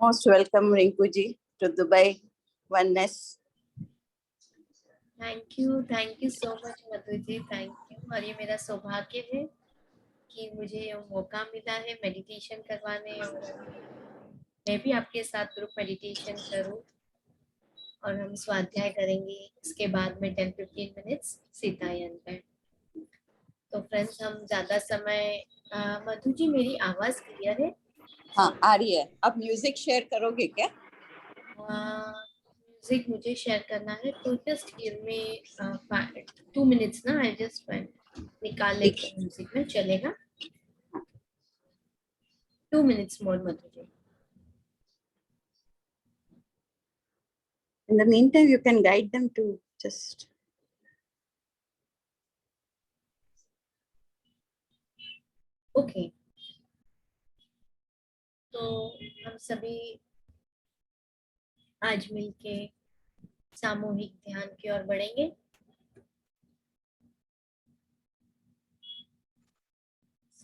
Most welcome, Rinkuji, to Dubai Oneness. Thank you so much Madhu ji, thank you. और ये मेरा सौभाग्य है कि मुझे ये मौका मिला है मेडिटेशन करवाने, और मैं भी आपके साथ ग्रुप मेडिटेशन करूं, और हम स्वाध्याय करेंगे इसके बाद में 10-15 मिनट्स सीतायन पर। तो फ्रेंड्स, हम ज़्यादा समय मधु जी, मेरी आवाज़ क्लियर है? हाँ, आ रही है। आप म्यूजिक शेयर करोगे क्या? म्यूजिक मुझे शेयर करना है, तो जस्ट गिव मी 2 मिनट्स ना, आई जस्ट निकाल लेती हूँ म्यूजिक में, चलेगा? 2 minutes more, Madhu ji. In the meantime, you can guide them to just. Okay, तो हम सभी आज मिलके सामूहिक ध्यान की ओर बढ़ेंगे।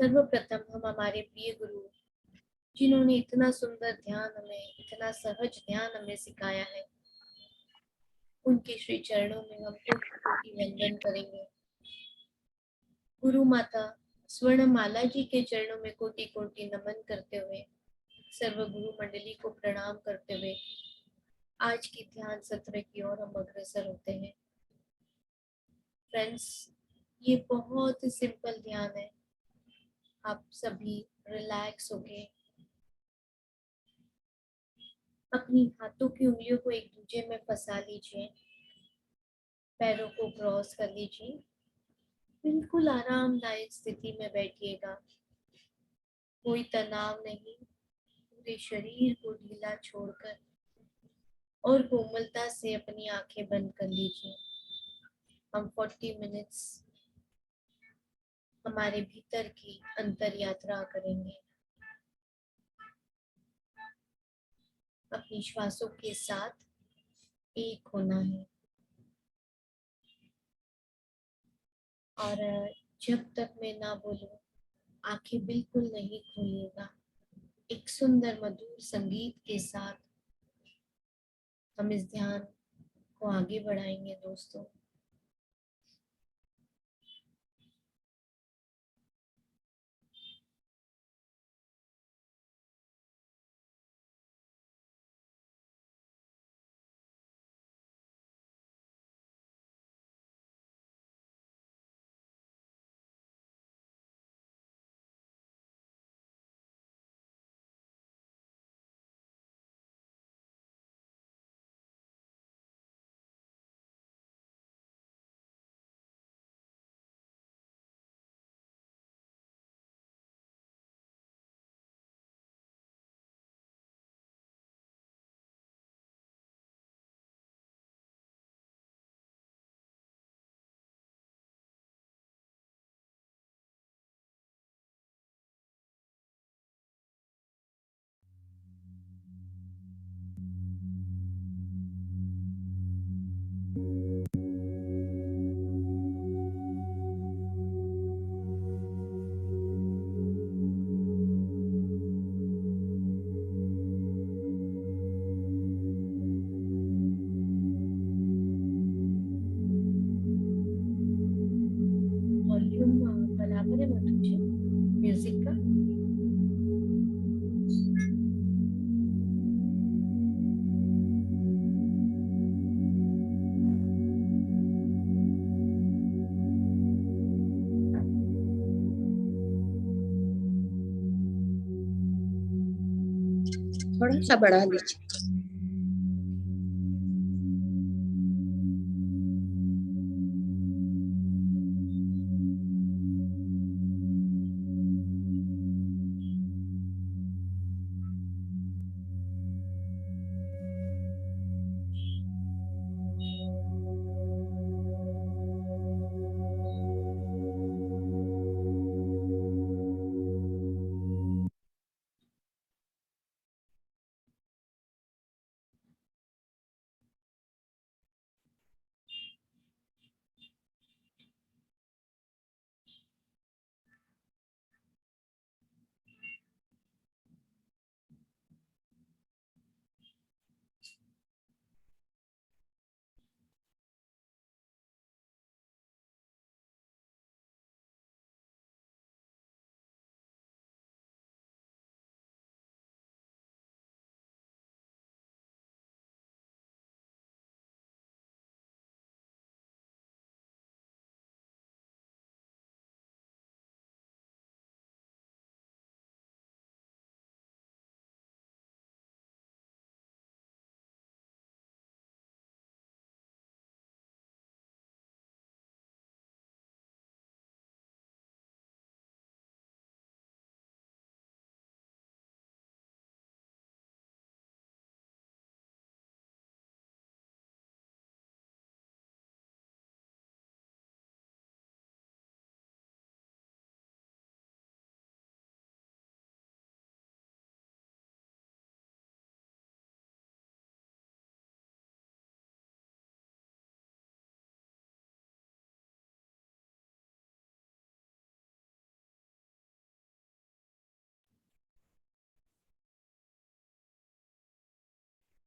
सर्वप्रथम हम हमारे प्रिय गुरु, जिन्होंने इतना सुंदर ध्यान हमें, इतना सहज ध्यान हमें सिखाया है, उनके श्री चरणों में हम कोटि वंदन करेंगे। गुरु माता स्वर्णमाला जी के चरणों में कोटि कोटि नमन करते हुए, सर्व गुरु मंडली को प्रणाम करते हुए आज की ध्यान सत्र की ओर हम अग्रसर होते हैं। फ्रेंड्स, ये बहुत ही सिंपल ध्यान है। आप सभी रिलैक्स होके अपनी हाथों की उंगलियों को एक दूसरे में फंसा लीजिए, पैरों को क्रॉस कर लीजिए, बिल्कुल आरामदायक स्थिति में बैठिएगा। कोई तनाव नहीं, पूरे शरीर को ढीला छोड़कर और कोमलता से अपनी आंखें बंद कर लीजिए। हम 40 मिनट्स हमारे भीतर की अंतर यात्रा करेंगे, अपनी श्वासों के साथ एक होना है। और जब तक मैं ना बोलूं, आंखें बिल्कुल नहीं खोलिएगा। एक सुंदर मधुर संगीत के साथ हम इस ध्यान को आगे बढ़ाएंगे दोस्तों। वॉल्यूम बराबर है मधु जी म्यूजिक का? थोड़ा सा बढ़ा दीजिए।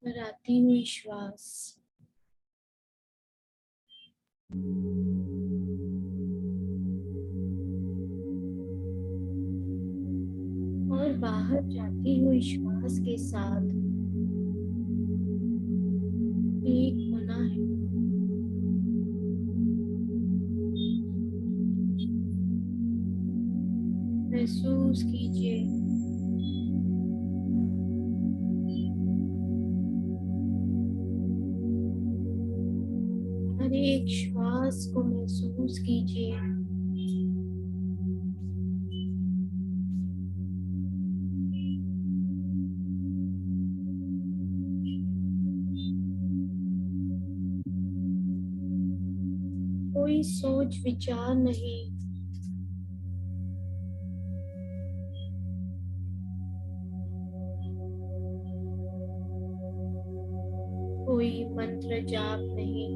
भराती हुई श्वास, और बाहर जाती हुई श्वास के साथ एक होना है। महसूस कीजिए हर एक श्वास को महसूस कीजिए। कोई सोच विचार नहीं, कोई मंत्र जाप नहीं,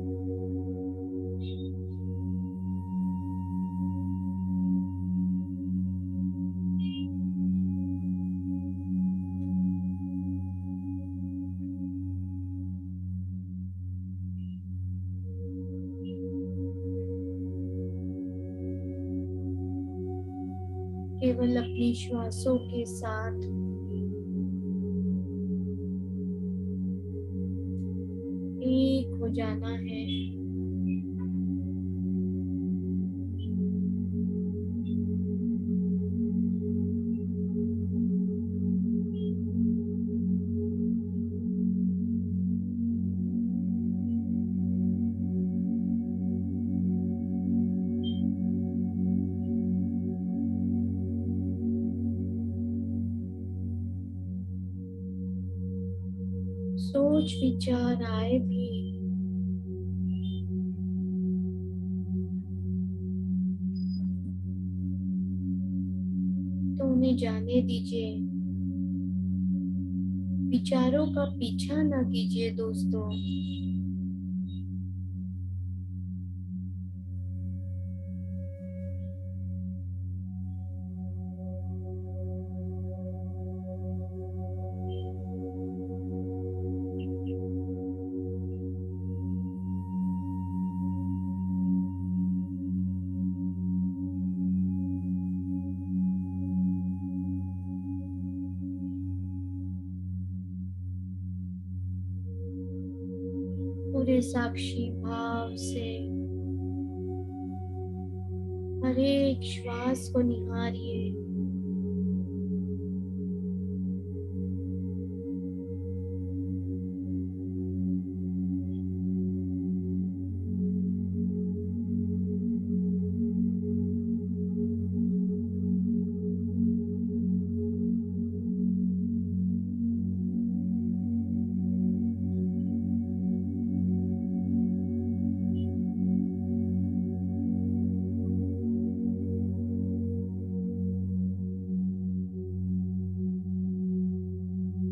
केवल अपनी श्वासों के साथ एक हो जाना है। सोच विचार आए भी तो उन्हें जाने दीजिए। विचारों का पीछा ना कीजिए दोस्तों। पूरे साक्षी भाव से हर एक श्वास को निहारिए।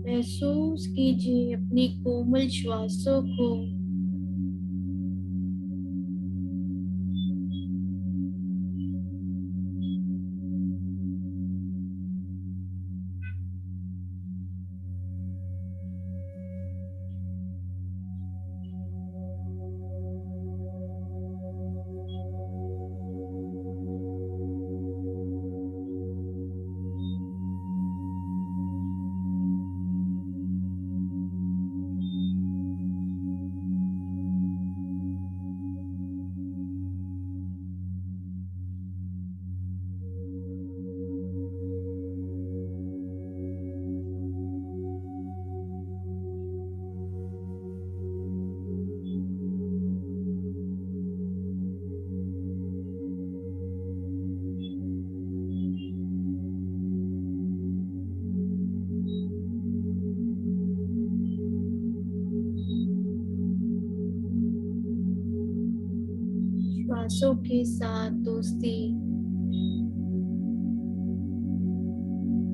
महसूस कीजिए अपनी कोमल श्वासों को। श्वासों के साथ दोस्ती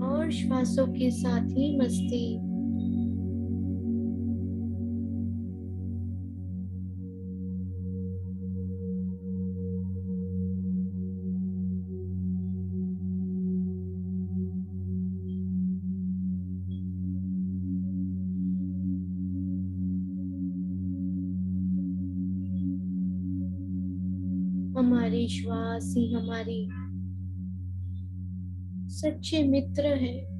और श्वासों के साथ ही मस्ती। हमारे श्वास ही हमारे सच्चे मित्र हैं।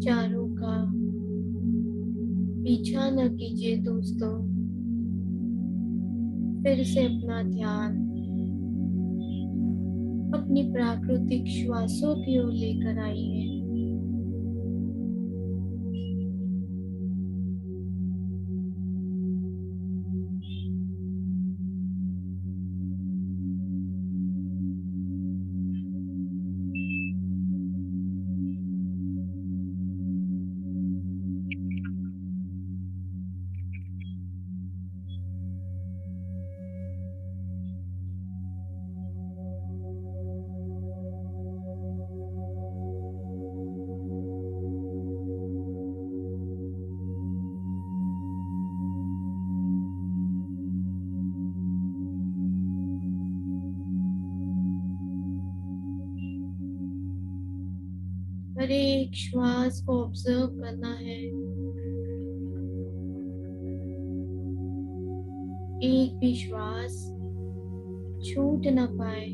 विचारों का पीछा न कीजिए दोस्तों, फिर से अपना ध्यान अपनी प्राकृतिक श्वासों की ओर लेकर आइए। हर एक श्वास को ऑब्जर्व करना है, एक भी श्वास छूट न पाए।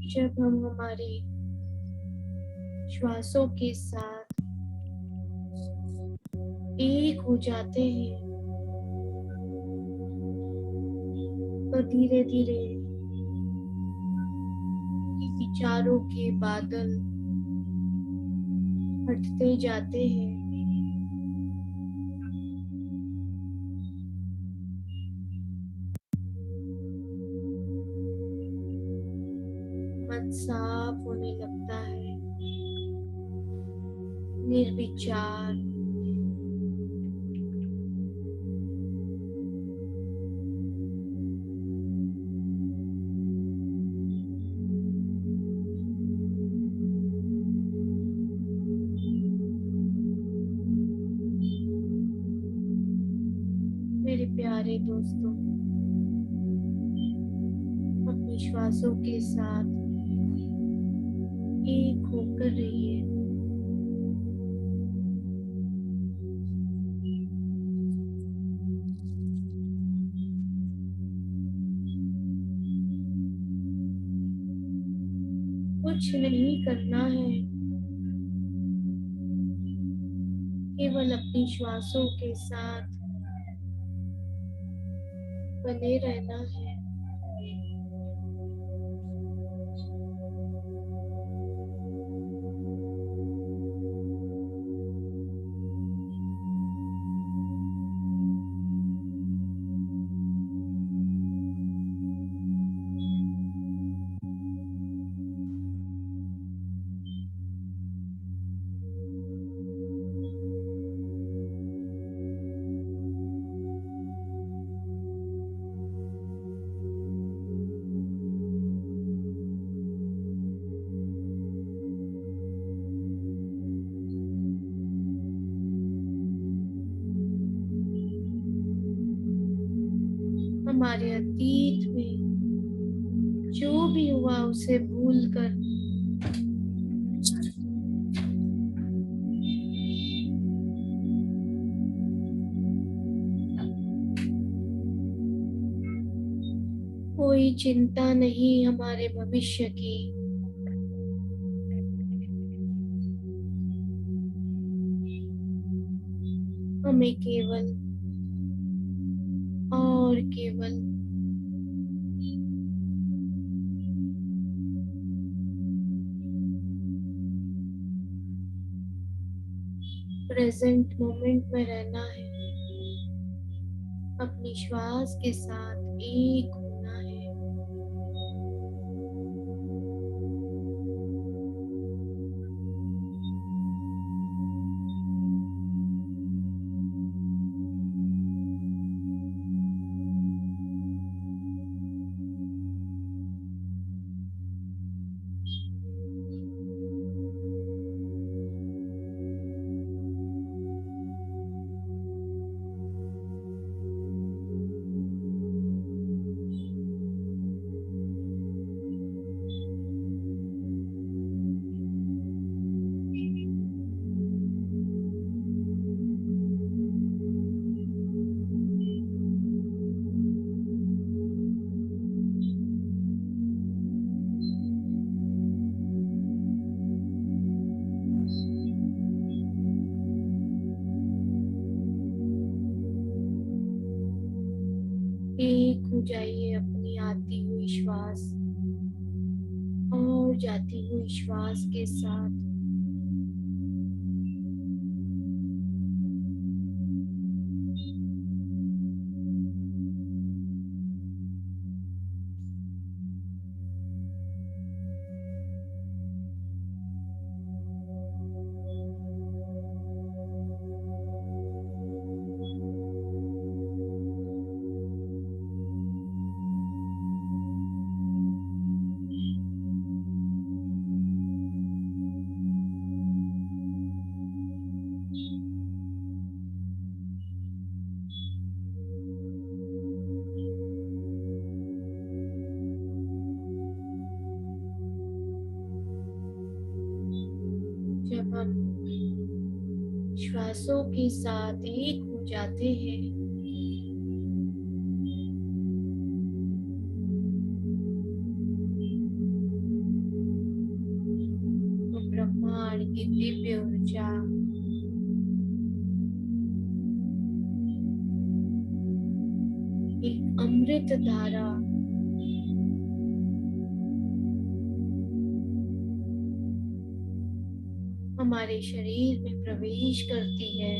जब हम हमारे श्वासों के साथ एक हो जाते हैं तो धीरे धीरे विचारों के बादल हटते जाते हैं। मन साफ होने लगता है, निर्विचार। मेरे प्यारे दोस्तों, अपनी श्वासों के साथ एक होकर रहिए। कुछ नहीं करना है, केवल अपनी श्वासों के साथ बने रहना है। हमारे अतीत में जो भी हुआ उसे भूलकर कोई चिंता नहीं हमारे भविष्य की। हमें केवल और केवल प्रेजेंट मोमेंट में रहना है, अपनी श्वास के साथ एक होना है। एक हो जाइए अपनी आती हुई श्वास और जाती हुई श्वास के साथ। जब हम श्वासों के साथ एक हो जाते हैं तो ब्रह्मांड की दिव्य ऊर्जा एक अमृत धारा हमारे शरीर में प्रवेश करती है।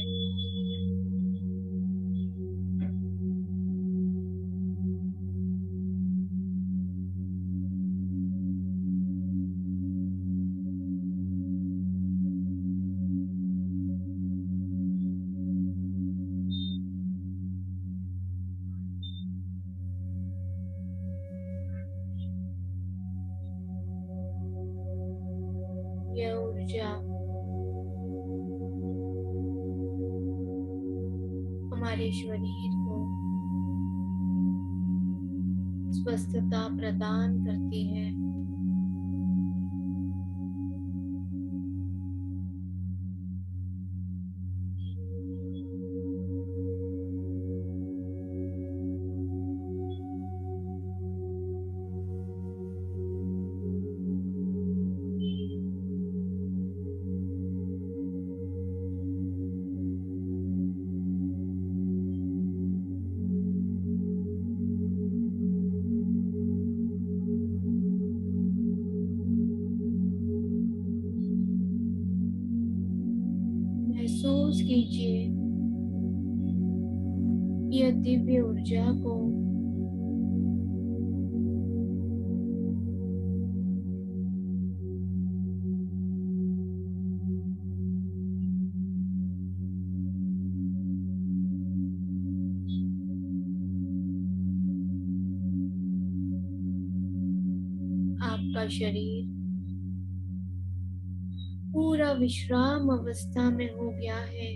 यह ऊर्जा हमारे शरीर को स्वस्थता प्रदान करती है। महसूस कीजिए यह दिव्य ऊर्जा को आपका शरीर पूरा विश्राम अवस्था में हो गया है।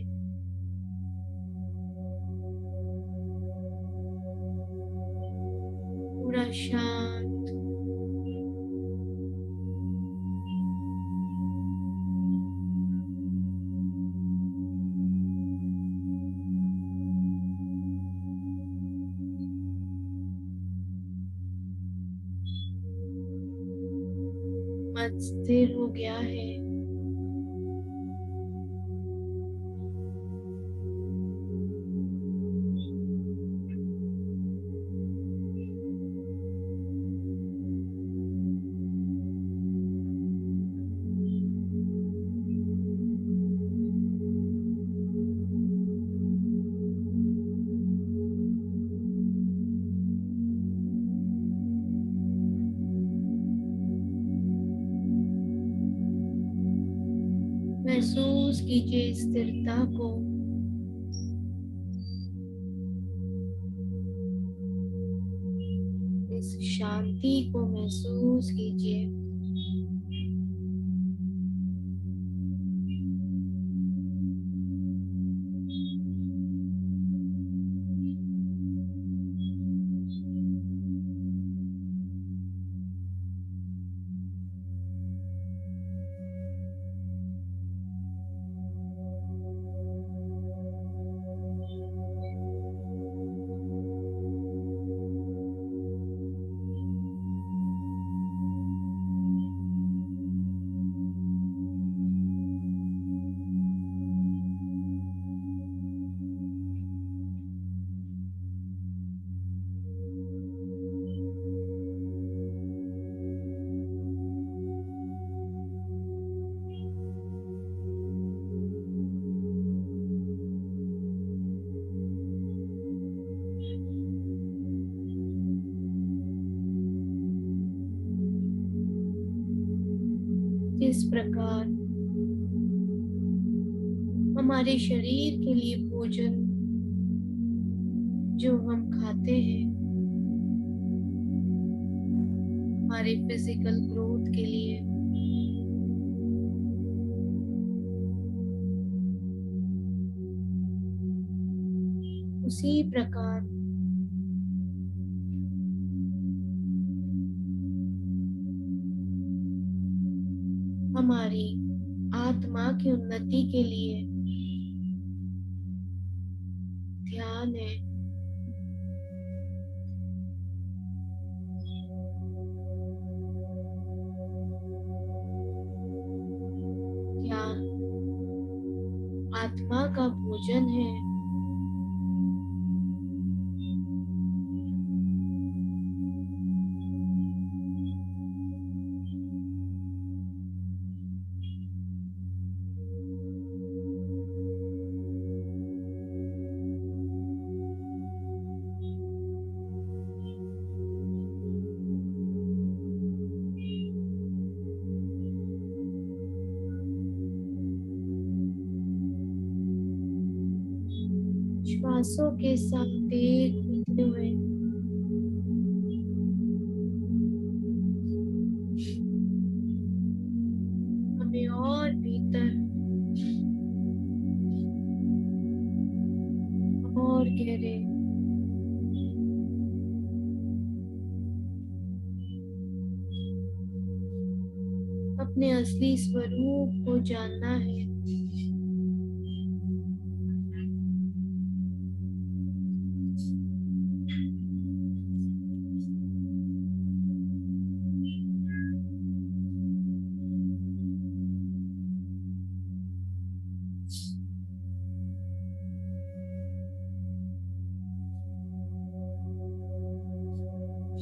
शांत। मन स्थिर हो गया है। महसूस कीजिए स्थिरता को। इस शांति को महसूस कीजिए। जिस प्रकार हमारे शरीर के लिए भोजन जो हम खाते हैं हमारे फिजिकल ग्रोथ के लिए, उसी प्रकार हमारी आत्मा की उन्नति के लिए ध्यान है। ध्यान आत्मा का भोजन है। श्वासों के साथ एक होते हुए हमें और भीतर और गहरे अपने असली स्वरूप को जानना है।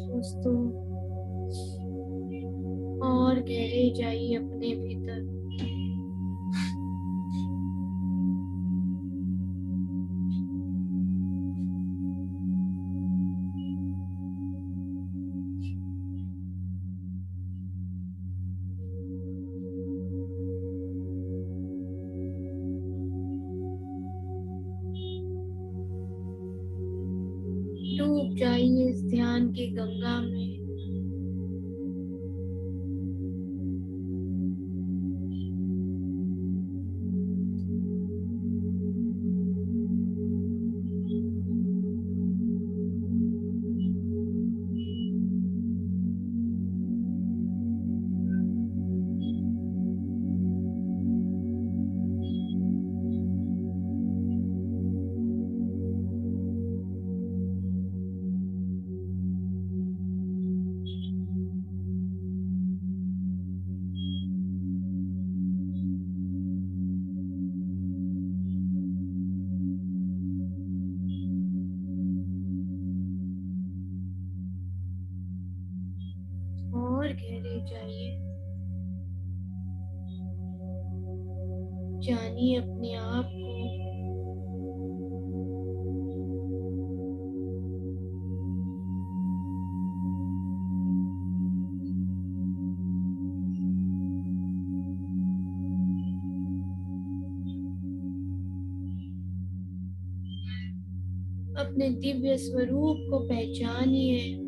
दोस्तों, और गहरे जाइए अपने भीतर। डूब जाइए इस ध्यान की गंगा में। आगे जाइए, जानिए अपने आप को। अपने दिव्य स्वरूप को पहचानिए।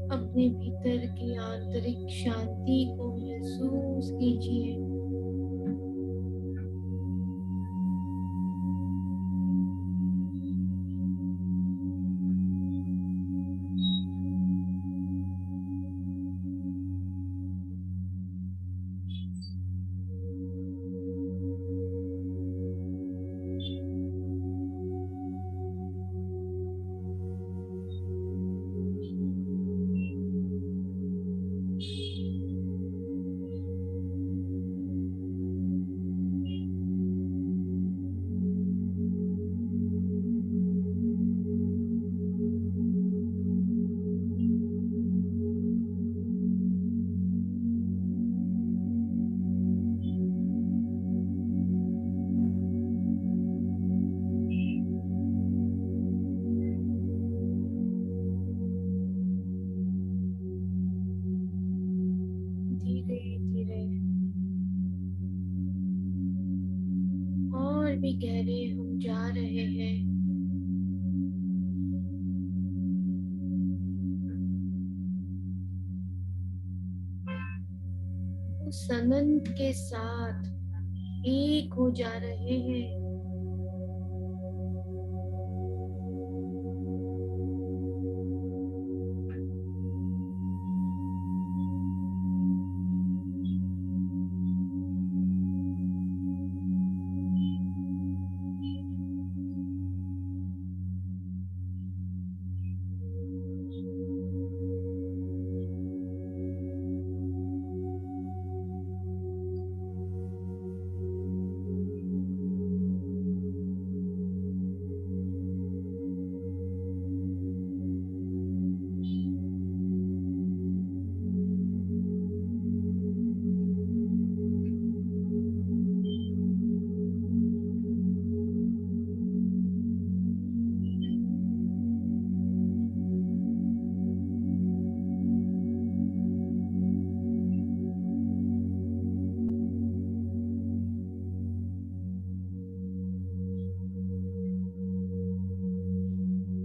अपने भीतर की आंतरिक शांति को महसूस कीजिए। धीरे धीरे और भी गहरे हम जा रहे हैं। उस अनंत के साथ एक हो जा रहे हैं।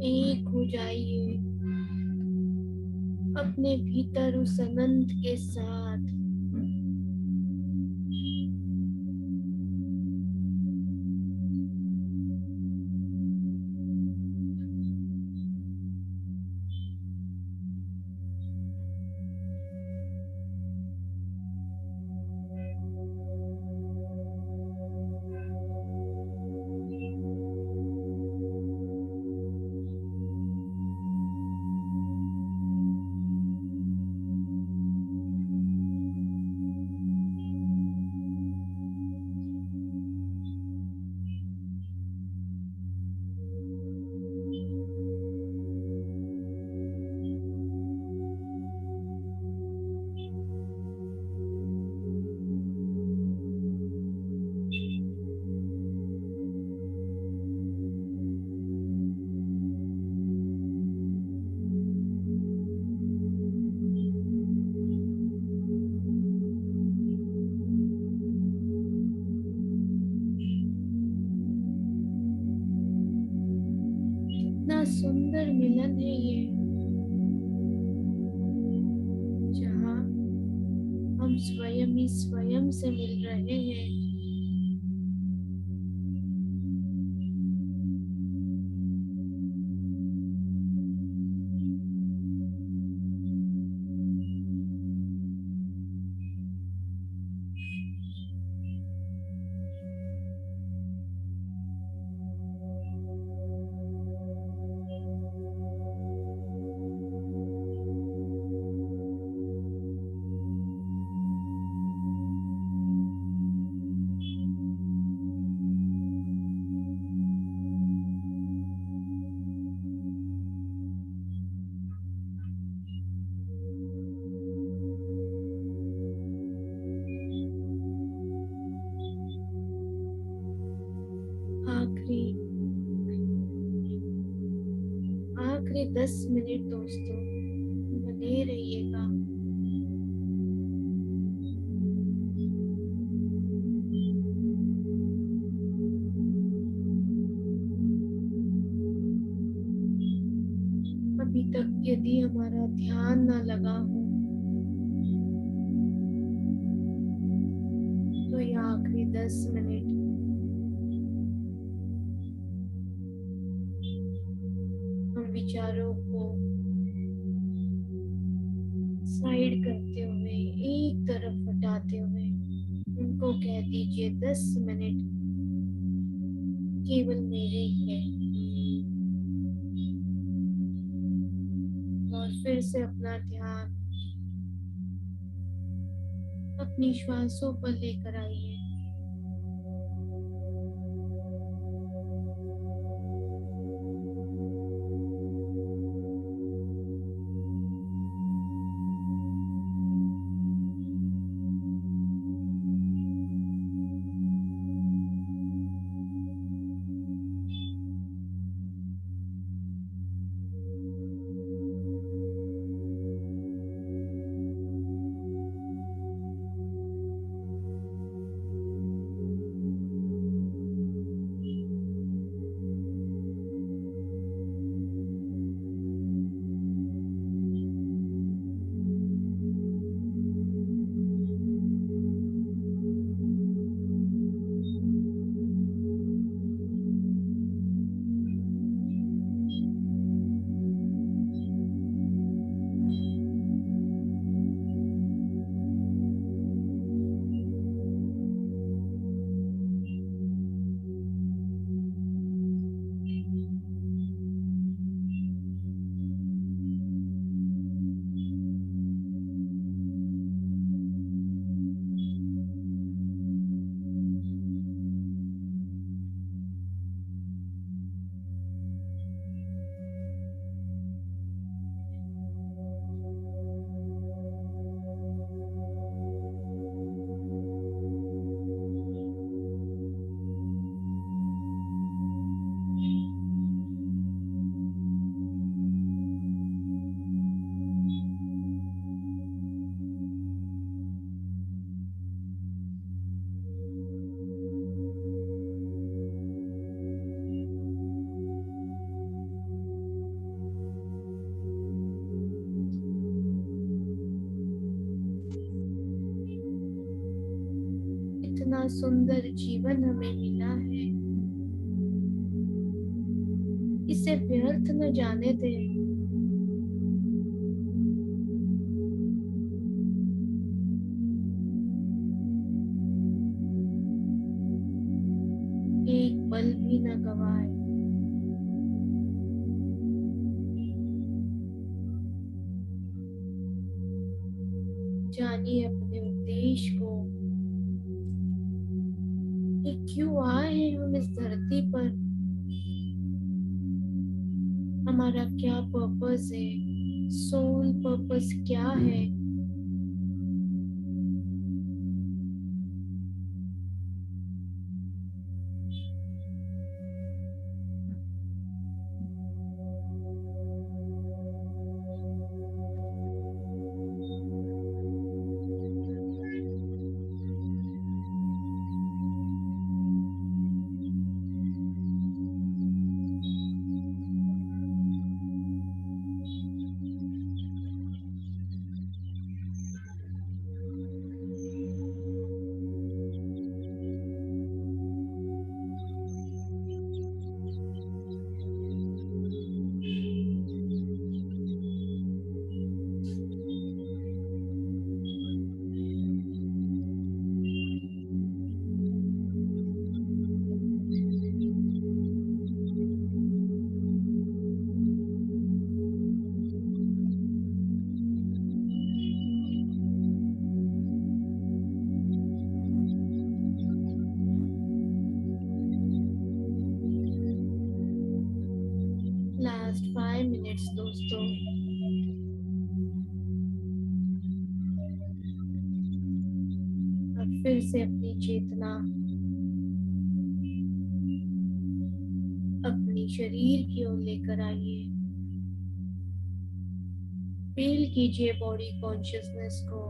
एक हो जाइए अपने भीतर उस अनंत के साथ। कितना सुंदर मिलन है ये, जहाँ हम स्वयं ही स्वयं से मिल रहे हैं। आखिरी आखिरी 10 मिनट दोस्तों, बने रहिएगा। अभी तक यदि हमारा ध्यान ना लगा हो तो ये आखिरी 10 मिनट हम विचारों को साइड करते हुए, एक तरफ हटाते हुए उनको कह दीजिए 10 मिनट केवल मेरे ही हैं। और फिर से अपना ध्यान अपनी श्वासों पर लेकर आइए। इतना सुंदर जीवन हमें मिला है, इसे व्यर्थ न जाने दें। एक पल भी न गवाए। जानिए अपने उद्देश्य को कि क्यों आए हैं हम इस धरती पर, हमारा क्या पर्पस है, सोल पर्पस क्या है। लास्ट 5 मिनट्स दोस्तों। अब फिर से अपनी चेतना अपनी शरीर की ओर लेकर आइए। फील कीजिए बॉडी कॉन्शियसनेस को।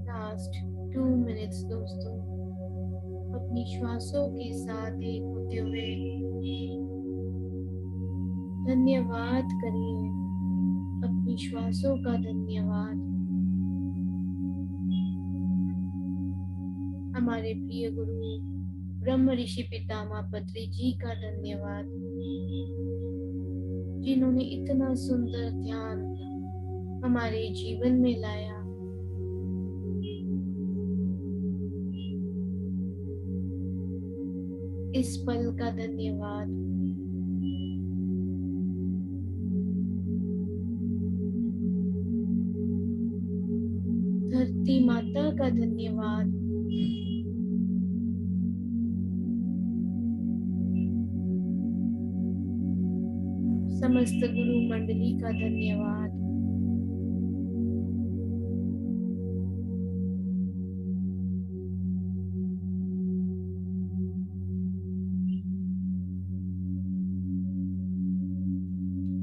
लास्ट 2 मिनट्स दोस्तों। अपनी श्वासों के साथ एक होते हुए धन्यवाद करिए। अपनी श्वासों का धन्यवाद। हमारे प्रिय गुरु ब्रह्म ऋषि पितामह पत्री जी का धन्यवाद, जिन्होंने इतना सुंदर ध्यान हमारे जीवन में लाया। इस पल का धन्यवाद। धरती माता का धन्यवाद। समस्त गुरु मंडली का धन्यवाद।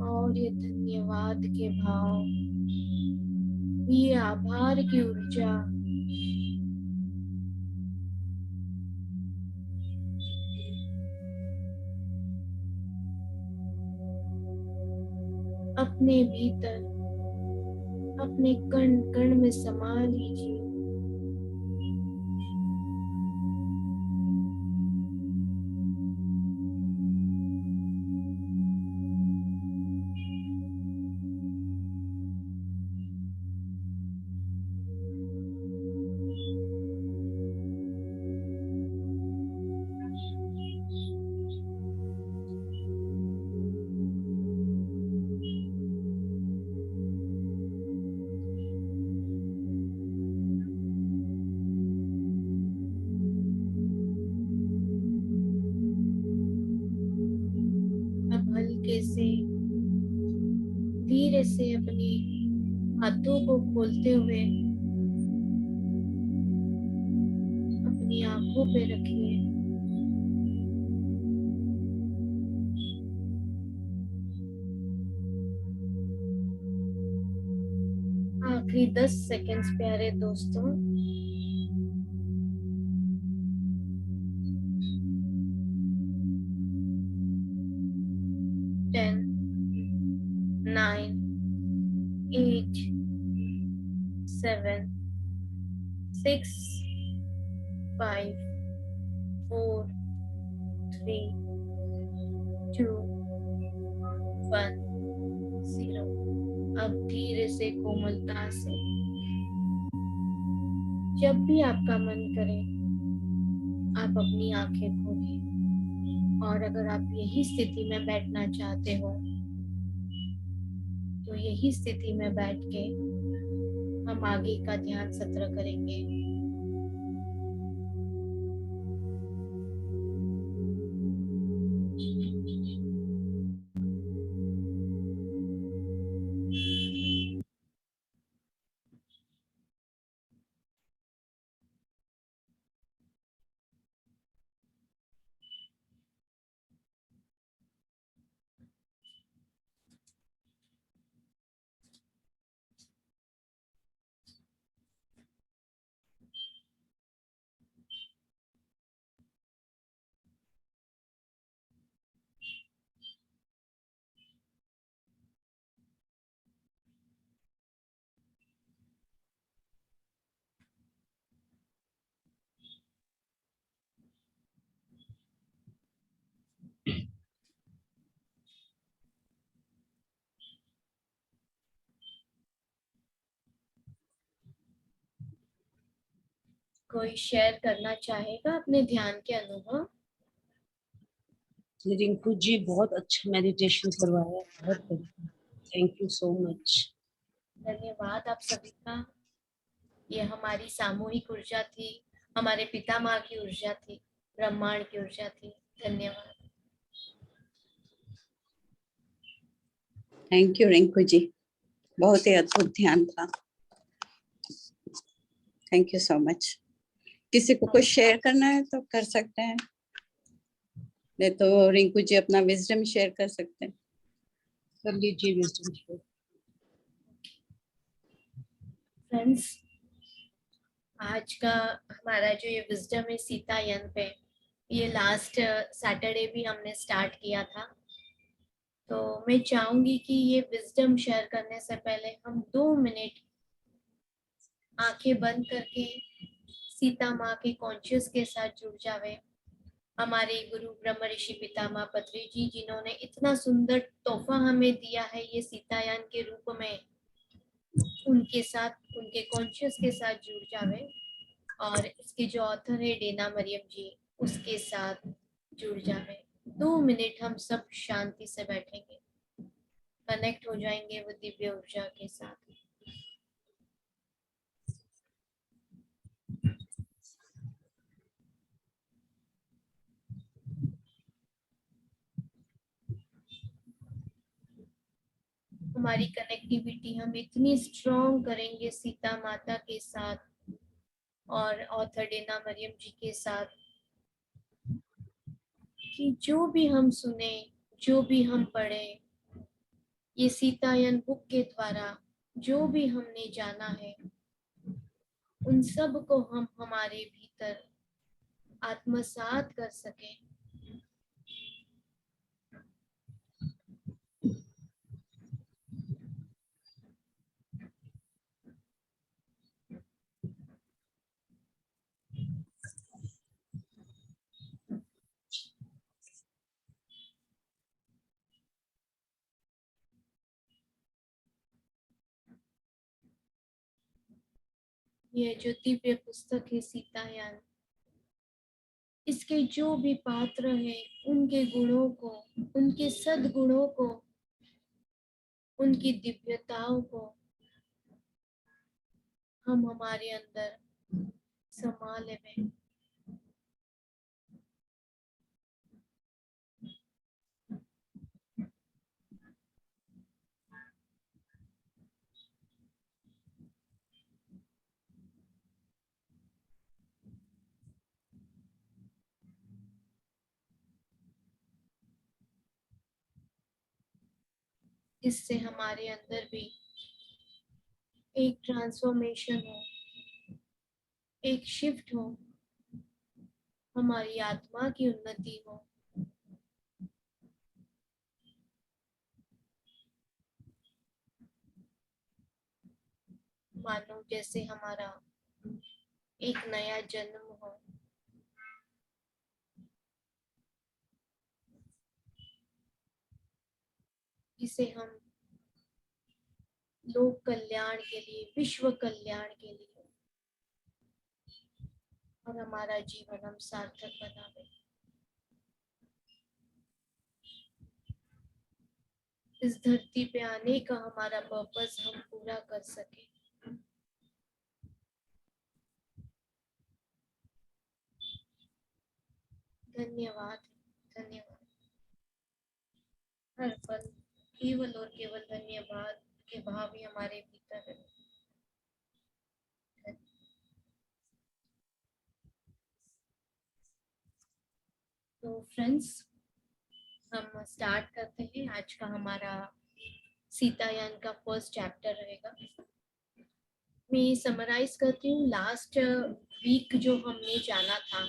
और ये धन्यवाद के भाव, ये आभार की ऊर्जा अपने भीतर, अपने कण कण में समा लीजिए। हल्के से धीरे से अपने हाथों को खोलते हुए अपनी आंखों पे रखिए। आखिरी 10 सेकंड्स प्यारे दोस्तों। 10, 9, 8, 7, 6, 5, 4, 3, 2, 1, 0। अब धीरे से कोमलता से, जब भी आपका मन करे आप अपनी आंखें खोलें। और अगर आप यही स्थिति में बैठना चाहते हो तो यही स्थिति में बैठ के हम आगे का ध्यान सत्र करेंगे। कोई शेयर करना चाहेगा अपने ध्यान के अनुभव? रिंकू जी बहुत अच्छा मेडिटेशन करवाया, बहुत बढ़िया, थैंक यू सो मच। धन्यवाद आप सभी का। ये हमारी सामूहिक ऊर्जा थी, हमारे पिता माँ की ऊर्जा थी, ब्रह्मांड की ऊर्जा थी। धन्यवाद। थैंक यू रिंकू जी, बहुत ही अद्भुत ध्यान था। Thank you so much. किसी को कुछ शेयर करना है तो कर सकते हैं, नहीं तो रिंकू जी अपना विजडम शेयर कर सकते हैं। कर लीजिए विजडम शेयर। फ्रेंड्स, आज का हमारा जो ये विजडम है सीता यन पे, ये लास्ट सैटरडे भी हमने स्टार्ट किया था। तो मैं चाहूंगी कि ये विजडम शेयर करने से पहले हम 2 मिनट आंखें बंद करके सीता माँ के कॉन्शियस के साथ जुड़ जावे। हमारे गुरु ब्रह्म ऋषि पितामह पत्री जी, जिन्होंने इतना सुंदर तोहफा हमें दिया है ये सीतायान के रूप में, उनके साथ, उनके कॉन्शियस के साथ जुड़ जावे। और इसके जो ऑथर है डेना मरियम जी, उसके साथ जुड़ जावे। 2 मिनट हम सब शांति से बैठेंगे, कनेक्ट हो जाएंगे वो दिव्य ऊर्जा के साथ। हमारी कनेक्टिविटी हम इतनी स्ट्रॉन्ग करेंगे सीता माता के साथ और ऑथर डेना मरियम जी के साथ कि जो भी हम सुने, जो भी हम पढ़े, ये सीतायन बुक के द्वारा जो भी हमने जाना है, उन सब को हम हमारे भीतर आत्मसात कर सकें। ये जो दिव्य पुस्तक है सीतायान, इसके जो भी पात्र हैं, उनके गुणों को, उनके सद्गुणों को, उनकी दिव्यताओं को हम हमारे अंदर समा लें। इससे हमारे अंदर भी एक ट्रांसफॉर्मेशन हो, एक शिफ्ट हो, हमारी आत्मा की उन्नति हो। मानो जैसे हमारा एक नया जन्म हो। जिसे हम लोक कल्याण के लिए, विश्व कल्याण के लिए और हमारा जीवन हम सार्थक बनावे। इस धरती पे आने का हमारा पर्पस हम पूरा कर सके। धन्यवाद, धन्यवाद। हर पल केवल और केवल धन्यवाद के भाव ही हमारे भीतर है। तो फ्रेंड्स, हम स्टार्ट करते हैं। आज का हमारा सीतायान का फर्स्ट चैप्टर रहेगा। मैं समराइज करती हूँ। लास्ट वीक जो हमने जाना था,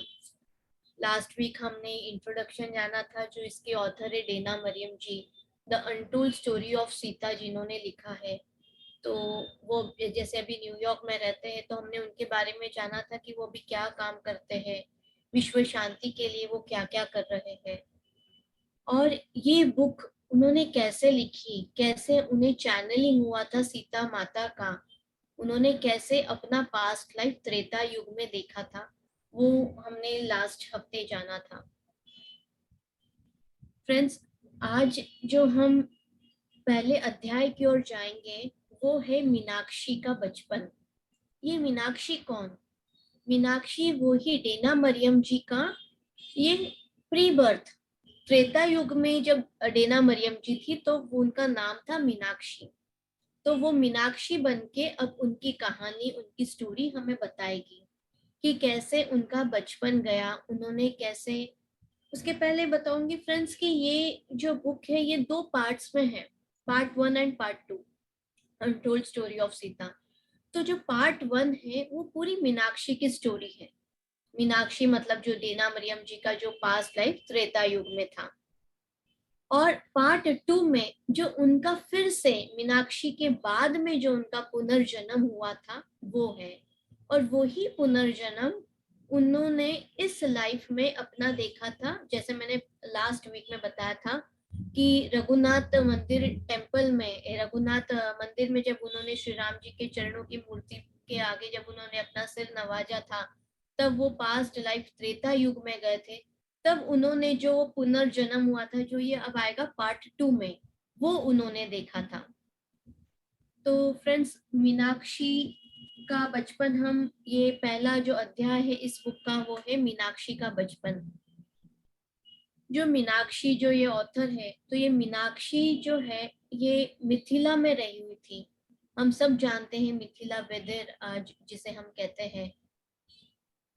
लास्ट वीक हमने इंट्रोडक्शन जाना था, जो इसके ऑथर है Dena Merriam ji, the untold story of Sita जिन्होंने लिखा है। तो वो जैसे अभी न्यूयॉर्क में रहते हैं, तो हमने उनके बारे में जाना था कि वो भी क्या काम करते हैं, विश्व शांति के लिए वो क्या क्या कर रहे हैं, और ये बुक उन्होंने कैसे लिखी, कैसे उन्हें चैनलिंग हुआ था सीता माता का, उन्होंने कैसे अपना पास्ट लाइफ त्रेता युग में देखा था, वो हमने लास्ट हफ्ते जाना था। फ्रेंड्स, आज जो हम पहले अध्याय की ओर जाएंगे वो है मीनाक्षी का बचपन। ये मीनाक्षी कौन? मीनाक्षी वो ही डेना मरियम जी का ये प्री बर्थ, त्रेता युग में जब डेना मरियम जी थी तो उनका नाम था मीनाक्षी। तो वो मीनाक्षी बनके अब उनकी कहानी, उनकी स्टोरी हमें बताएगी कि कैसे उनका बचपन गया, उन्होंने कैसे। उसके पहले बताऊंगी फ्रेंड्स कि ये जो बुक है ये 2 पार्ट्स में है, part 1 and part 2, untold story of Sita. तो जो पार्ट 1 है वो पूरी मीनाक्षी की स्टोरी है। मीनाक्षी मतलब जो डेना मरियम जी का जो पास्ट लाइफ त्रेता युग में था। और पार्ट 2 में जो उनका फिर से मीनाक्षी के बाद में जो उनका पुनर्जन्म हुआ था वो है। और वो ही पुनर्जन्म उन्होंने इस लाइफ में अपना देखा था। जैसे मैंने लास्ट वीक में बताया था कि रघुनाथ मंदिर टेम्पल में, रघुनाथ मंदिर में जब उन्होंने श्री राम जी के चरणों की मूर्ति के आगे जब उन्होंने अपना सिर नवाजा था, तब वो पास्ट लाइफ त्रेता युग में गए थे। तब उन्होंने जो पुनर्जन्म हुआ था, जो ये अब आएगा पार्ट 2 में, वो उन्होंने देखा था। तो फ्रेंड्स, मीनाक्षी का बचपन, हम ये पहला जो अध्याय है इस बुक का वो है मीनाक्षी का बचपन। जो मीनाक्षी, जो ये ऑथर है, तो ये मीनाक्षी जो है ये मिथिला में रही हुई थी। हम सब जानते हैं मिथिला वेदर आज जिसे हम कहते हैं,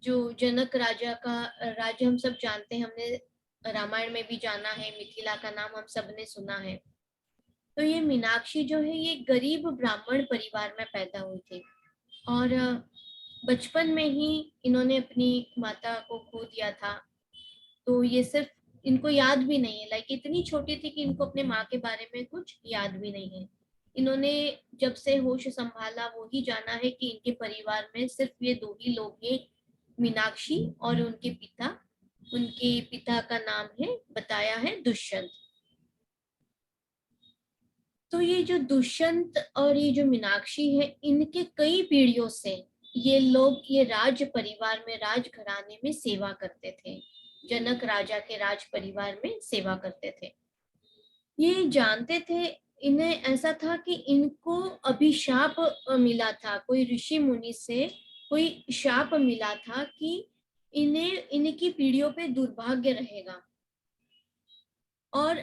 जो जनक राजा का राज्य हम सब जानते हैं, हमने रामायण में भी जाना है, मिथिला का नाम हम सब ने सुना है। तो ये मीनाक्षी जो है ये गरीब ब्राह्मण परिवार में पैदा हुई थी, और बचपन में ही इन्होंने अपनी माता को खो दिया था। तो ये सिर्फ इनको याद भी नहीं है, लाइक इतनी छोटी थी कि इनको अपने माँ के बारे में कुछ याद भी नहीं है। इन्होंने जब से होश संभाला वो ही जाना है कि इनके परिवार में सिर्फ ये 2 ही लोग हैं, मीनाक्षी और उनके पिता। उनके पिता का नाम है, बताया है, दुष्यंत। तो ये जो दुष्यंत और ये जो मीनाक्षी है, इनके कई पीढ़ियों से ये लोग ये राज परिवार में, राज घराने में सेवा करते थे, जनक राजा के राज परिवार में सेवा करते थे। ये जानते थे, इन्हें ऐसा था कि इनको अभिशाप मिला था, कोई ऋषि मुनि से कोई शाप मिला था कि इन्हें, इनकी पीढ़ियों पे दुर्भाग्य रहेगा। और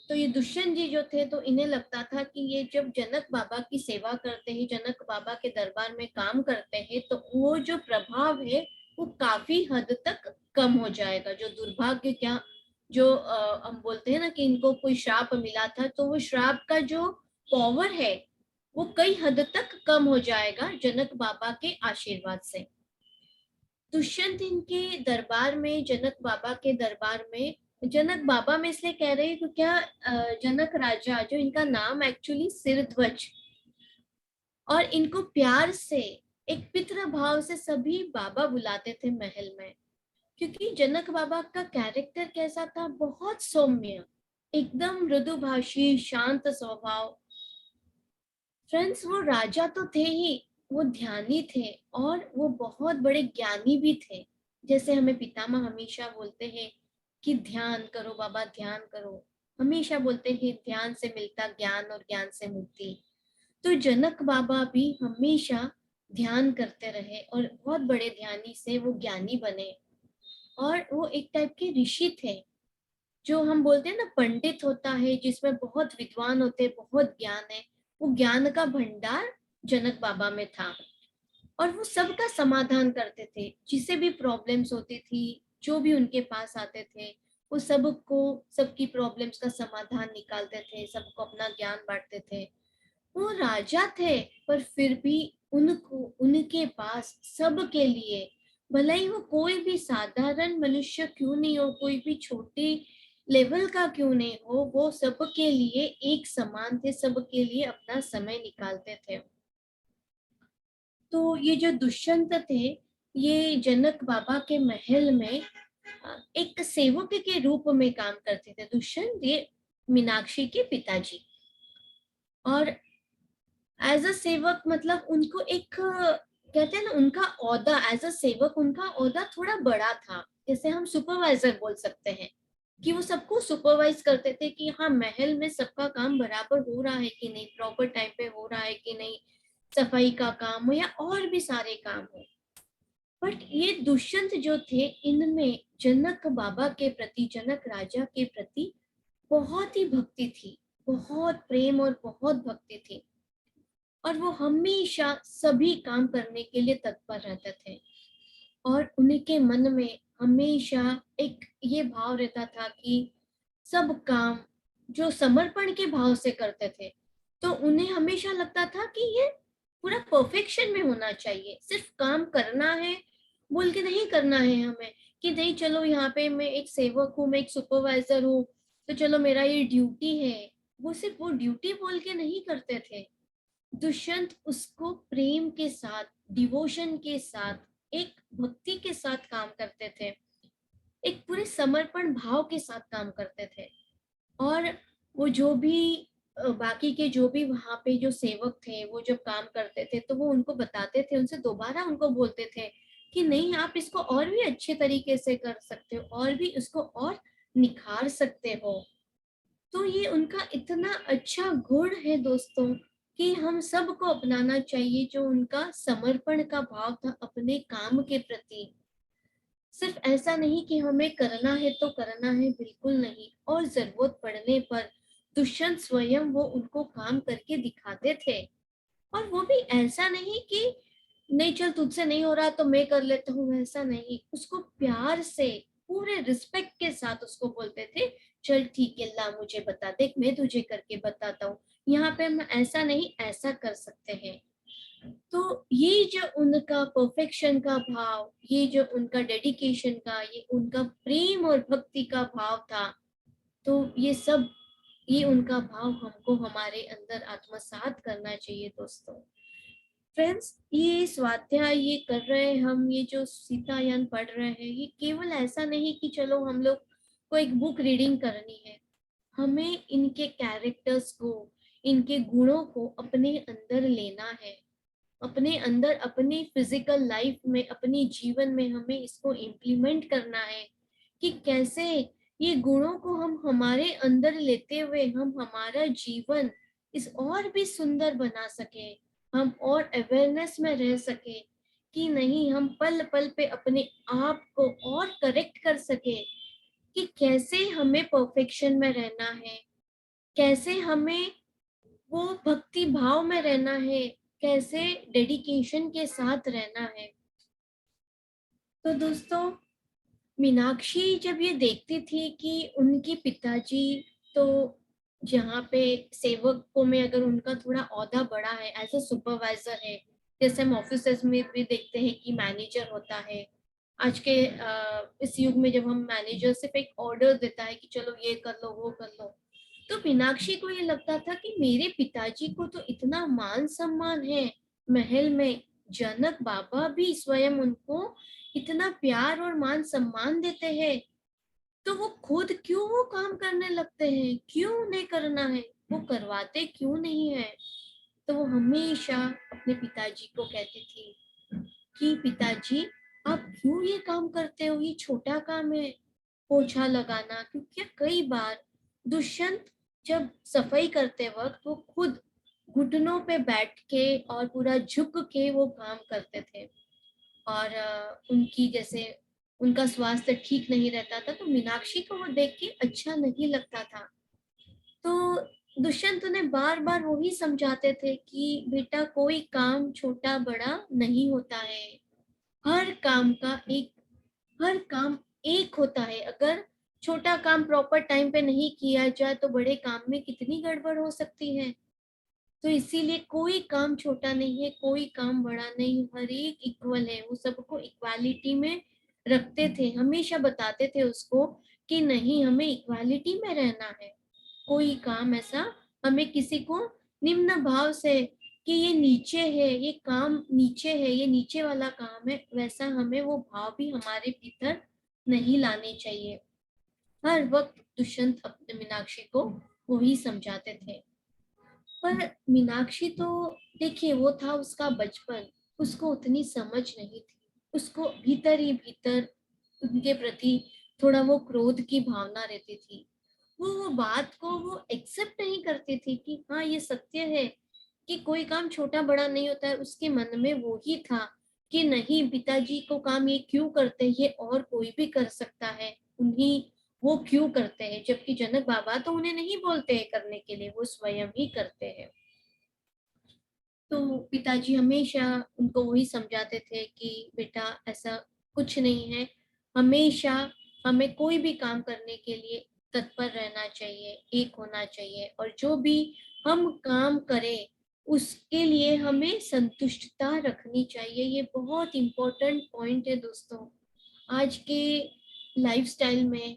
तो ये दुष्यंत जी जो थे, तो इन्हें लगता था कि ये जब जनक बाबा की सेवा करते हैं, जनक बाबा के दरबार में काम करते हैं, तो वो जो प्रभाव है वो काफी हद तक कम हो जाएगा। जो दुर्भाग्य, क्या जो हम बोलते हैं ना कि इनको कोई श्राप मिला था, तो वो श्राप का जो पावर है वो कई हद तक कम हो जाएगा जनक बाबा के आशीर्वाद से। दुष्यंत इनके दरबार में, जनक बाबा के दरबार में, जनक बाबा में इसलिए कह रहे हैं तो क्या, जनक राजा जो इनका नाम एक्चुअली सिरध्वज, और इनको प्यार से एक पितृ भाव से सभी बाबा बुलाते थे महल में। क्योंकि जनक बाबा का कैरेक्टर कैसा था, बहुत सौम्य, एकदम मृदुभाषी, शांत स्वभाव। फ्रेंड्स, वो राजा तो थे ही, वो ध्यानी थे, और वो बहुत बड़े ज्ञानी भी थे। जैसे हमें पितामह हमेशा बोलते हैं कि ध्यान करो बाबा, ध्यान करो। हमेशा बोलते हैं ध्यान से मिलता ज्ञान और ज्ञान से मुक्ति। तो जनक बाबा भी हमेशा ध्यान करते रहे और बहुत बड़े ध्यानी से वो ज्ञानी बने, और वो एक टाइप के ऋषि थे। जो हम बोलते हैं ना पंडित होता है जिसमें बहुत विद्वान होते हैं, बहुत ज्ञान है, वो ज्ञान का भंडार जनक बाबा में था। और वो सबका समाधान करते थे, जिसे भी प्रॉब्लम्स होती थी, जो भी उनके पास आते थे, वो सबको सबकी प्रॉब्लम्स का समाधान निकालते थे, सबको अपना ज्ञान बांटते थे। वो राजा थे, पर फिर भी उनको उनके पास सबके लिए, भले ही वो कोई भी साधारण मनुष्य क्यों नहीं हो, कोई भी छोटे लेवल का क्यों नहीं हो, वो सबके लिए एक समान थे, सबके लिए अपना समय निकालते थे। तो ये जो दुष्यंत थे, ये जनक बाबा के महल में एक सेवक के रूप में काम करते थे। दुष्यंत ये मीनाक्षी के पिताजी, और एज अ सेवक मतलब उनको एक कहते हैं ना, उनका ओहदा एज अ सेवक, उनका ओहदा थोड़ा बड़ा था। जैसे हम सुपरवाइजर बोल सकते हैं कि वो सबको सुपरवाइज करते थे कि हाँ महल में सबका काम बराबर हो रहा है कि नहीं, प्रॉपर टाइम पे हो रहा है कि नहीं, सफाई का काम हो या और भी सारे काम हो। बट ये दुष्यंत जो थे, इनमें जनक बाबा के प्रति, जनक राजा के प्रति बहुत ही भक्ति थी, बहुत प्रेम और बहुत भक्ति थी, और वो हमेशा सभी काम करने के लिए तत्पर रहते थे। और उनके मन में हमेशा एक ये भाव रहता था कि सब काम जो समर्पण के भाव से करते थे, तो उन्हें हमेशा लगता था कि ये पूरा परफेक्शन में होना चाहिए, सिर्फ काम करना है बोल के नहीं करना है हमें, कि नहीं चलो यहाँ पे मैं एक सेवक हूँ, मैं एक सुपरवाइजर हूँ, तो चलो मेरा ये ड्यूटी है। वो सिर्फ वो ड्यूटी बोल के नहीं करते थे। दुष्यंत उसको प्रेम के साथ, डिवोशन के साथ, एक भक्ति के साथ काम करते थे, एक पूरे समर्पण भाव के साथ काम करते थे। और वो जो भी बाकी के जो भी वहां पे जो सेवक थे, वो जब काम करते थे तो वो उनको बताते थे, उनसे दोबारा उनको बोलते थे कि नहीं आप इसको और भी अच्छे तरीके से कर सकते हो, और भी इसको और निखार सकते हो। तो ये उनका इतना अच्छा गुण है दोस्तों, कि हम सबको अपनाना चाहिए, जो उनका समर्पण का भाव था अपने काम के प्रति। सिर्फ ऐसा नहीं कि हमें करना है तो करना है, बिल्कुल नहीं। और जरूरत पड़ने पर दुष्यंत स्वयं वो उनको काम करके दिखाते थे। और वो भी ऐसा नहीं कि नहीं चल तुझसे नहीं हो रहा तो मैं कर लेता हूँ, ऐसा नहीं। उसको प्यार से, पूरे रिस्पेक्ट के साथ उसको बोलते थे, चल ठीक है ला मुझे बता दे, मैं तुझे करके बताता हूँ, यहाँ पे हम ऐसा नहीं ऐसा कर सकते हैं। तो ये जो उनका परफेक्शन का भाव, ये जो उनका डेडिकेशन का, ये उनका प्रेम और भक्ति का भाव था, तो ये सब, ये उनका भाव हमको हमारे अंदर आत्मसात करना चाहिए दोस्तों। फ्रेंड्स, ये स्वाध्याय ये कर रहे हैं हम, ये जो सीतायान पढ़ रहे हैं, ये केवल ऐसा नहीं कि चलो हम लोग को एक बुक रीडिंग करनी है। हमें इनके कैरेक्टर्स को, इनके गुणों को अपने अंदर लेना है, अपने अंदर, अपनी फिजिकल लाइफ में, अपनी जीवन में हमें इसको इम्प्लीमेंट करना है, कि कैसे ये गुणों को हम हमारे अंदर लेते हुए हम हमारा जीवन इस और भी सुंदर बना सके, हम और अवेयरनेस में रह सके, कि नहीं हम पल पल पे अपने आप को और करेक्ट कर सके, कि कैसे हमें परफेक्शन में रहना है, कैसे हमें वो भक्ति भाव में रहना है, कैसे डेडिकेशन के साथ रहना है। तो दोस्तों, मीनाक्षी जब ये देखती थी कि उनके पिताजी तो जहाँ पे सेवकों में अगर उनका थोड़ा ओहदा बड़ा है, एज अ सुपरवाइजर है, जैसे हम ऑफिसेज में भी देखते हैं कि मैनेजर होता है। आज के इस युग में जब हम मैनेजर सिर्फ एक ऑर्डर देता है कि चलो ये कर लो वो कर लो, तो मीनाक्षी को ये लगता था कि मेरे पिताजी को तो इतना मान सम्मान है महल में, जनक बाबा भी स्वयं उनको इतना प्यार और मान सम्मान देते हैं, तो वो खुद क्यों वो काम करने लगते हैं, क्यों उन्हें करना है, वो करवाते क्यों नहीं है। तो वो हमेशा अपने पिताजी को कहती थी कि पिताजी आप क्यों ये काम करते हो, ये छोटा काम है पोछा लगाना, क्योंकि कई बार दुष्यंत जब सफाई करते वक्त वो खुद घुटनों पे बैठ के और पूरा झुक के वो काम करते थे। और उनकी जैसे उनका स्वास्थ्य ठीक नहीं रहता था, तो मीनाक्षी को वो देख के अच्छा नहीं लगता था। तो दुष्यंत उन्हें बार बार वही समझाते थे कि बेटा कोई काम छोटा बड़ा नहीं होता है, हर काम का एक हर काम एक होता है। अगर छोटा काम प्रॉपर टाइम पे नहीं किया जाए तो बड़े काम में कितनी गड़बड़ हो सकती है। तो इसीलिए कोई काम छोटा नहीं है, कोई काम बड़ा नहीं, हर एक इक्वल है। वो सबको इक्वालिटी में रखते थे, हमेशा बताते थे उसको कि नहीं, हमें इक्वालिटी में रहना है। कोई काम ऐसा हमें किसी को निम्न भाव से कि ये नीचे है, ये काम नीचे है, ये नीचे वाला काम है, वैसा हमें वो भाव भी हमारे भीतर नहीं लाने चाहिए। हर वक्त दुष्यंत अपने मीनाक्षी को वही समझाते थे। पर मीनाक्षी तो देखिए, वो था उसका बचपन, उसको उतनी समझ नहीं थी। उसको भीतर ही भीतर उनके प्रति थोड़ा वो क्रोध की भावना रहती थी। वो बात को वो एक्सेप्ट नहीं करती थी कि हाँ ये सत्य है कि कोई काम छोटा बड़ा नहीं होता है। उसके मन में वो ही था कि नहीं, पिताजी को काम ये क्यों करते हैं, ये और कोई भी कर सकता है, उन्हीं वो क्यों करते हैं, जबकि जनक बाबा तो उन्हें नहीं बोलते हैं करने के लिए, वो स्वयं ही करते हैं। तो पिताजी हमेशा उनको वही समझाते थे कि बेटा ऐसा कुछ नहीं है, हमेशा हमें कोई भी काम करने के लिए तत्पर रहना चाहिए, एक होना चाहिए, और जो भी हम काम करें उसके लिए हमें संतुष्टता रखनी चाहिए। ये बहुत इम्पोर्टेंट पॉइंट है दोस्तों। आज के लाइफस्टाइल में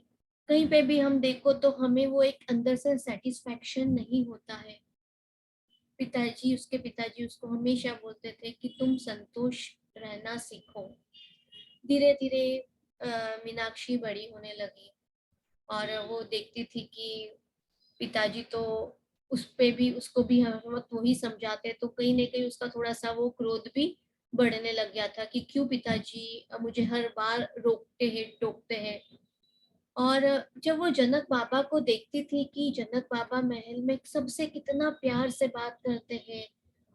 कहीं पे भी हम देखो तो हमें वो एक अंदर से सेटिस्फैक्शन नहीं होता है। उसके पिताजी उसको हमेशा बोलते थे कि तुम संतोष रहना सीखो। धीरे धीरे मीनाक्षी बड़ी होने लगी और वो देखती थी कि पिताजी तो उस पे भी उसको भी हर वक्त वही समझाते, तो कहीं ना कहीं उसका थोड़ा सा वो क्रोध भी बढ़ने लग गया था कि क्यों पिताजी मुझे हर बार रोकते हैं टोकते हैं। और जब वो जनक बाबा को देखती थी कि जनक बाबा महल में सबसे कितना प्यार से बात करते हैं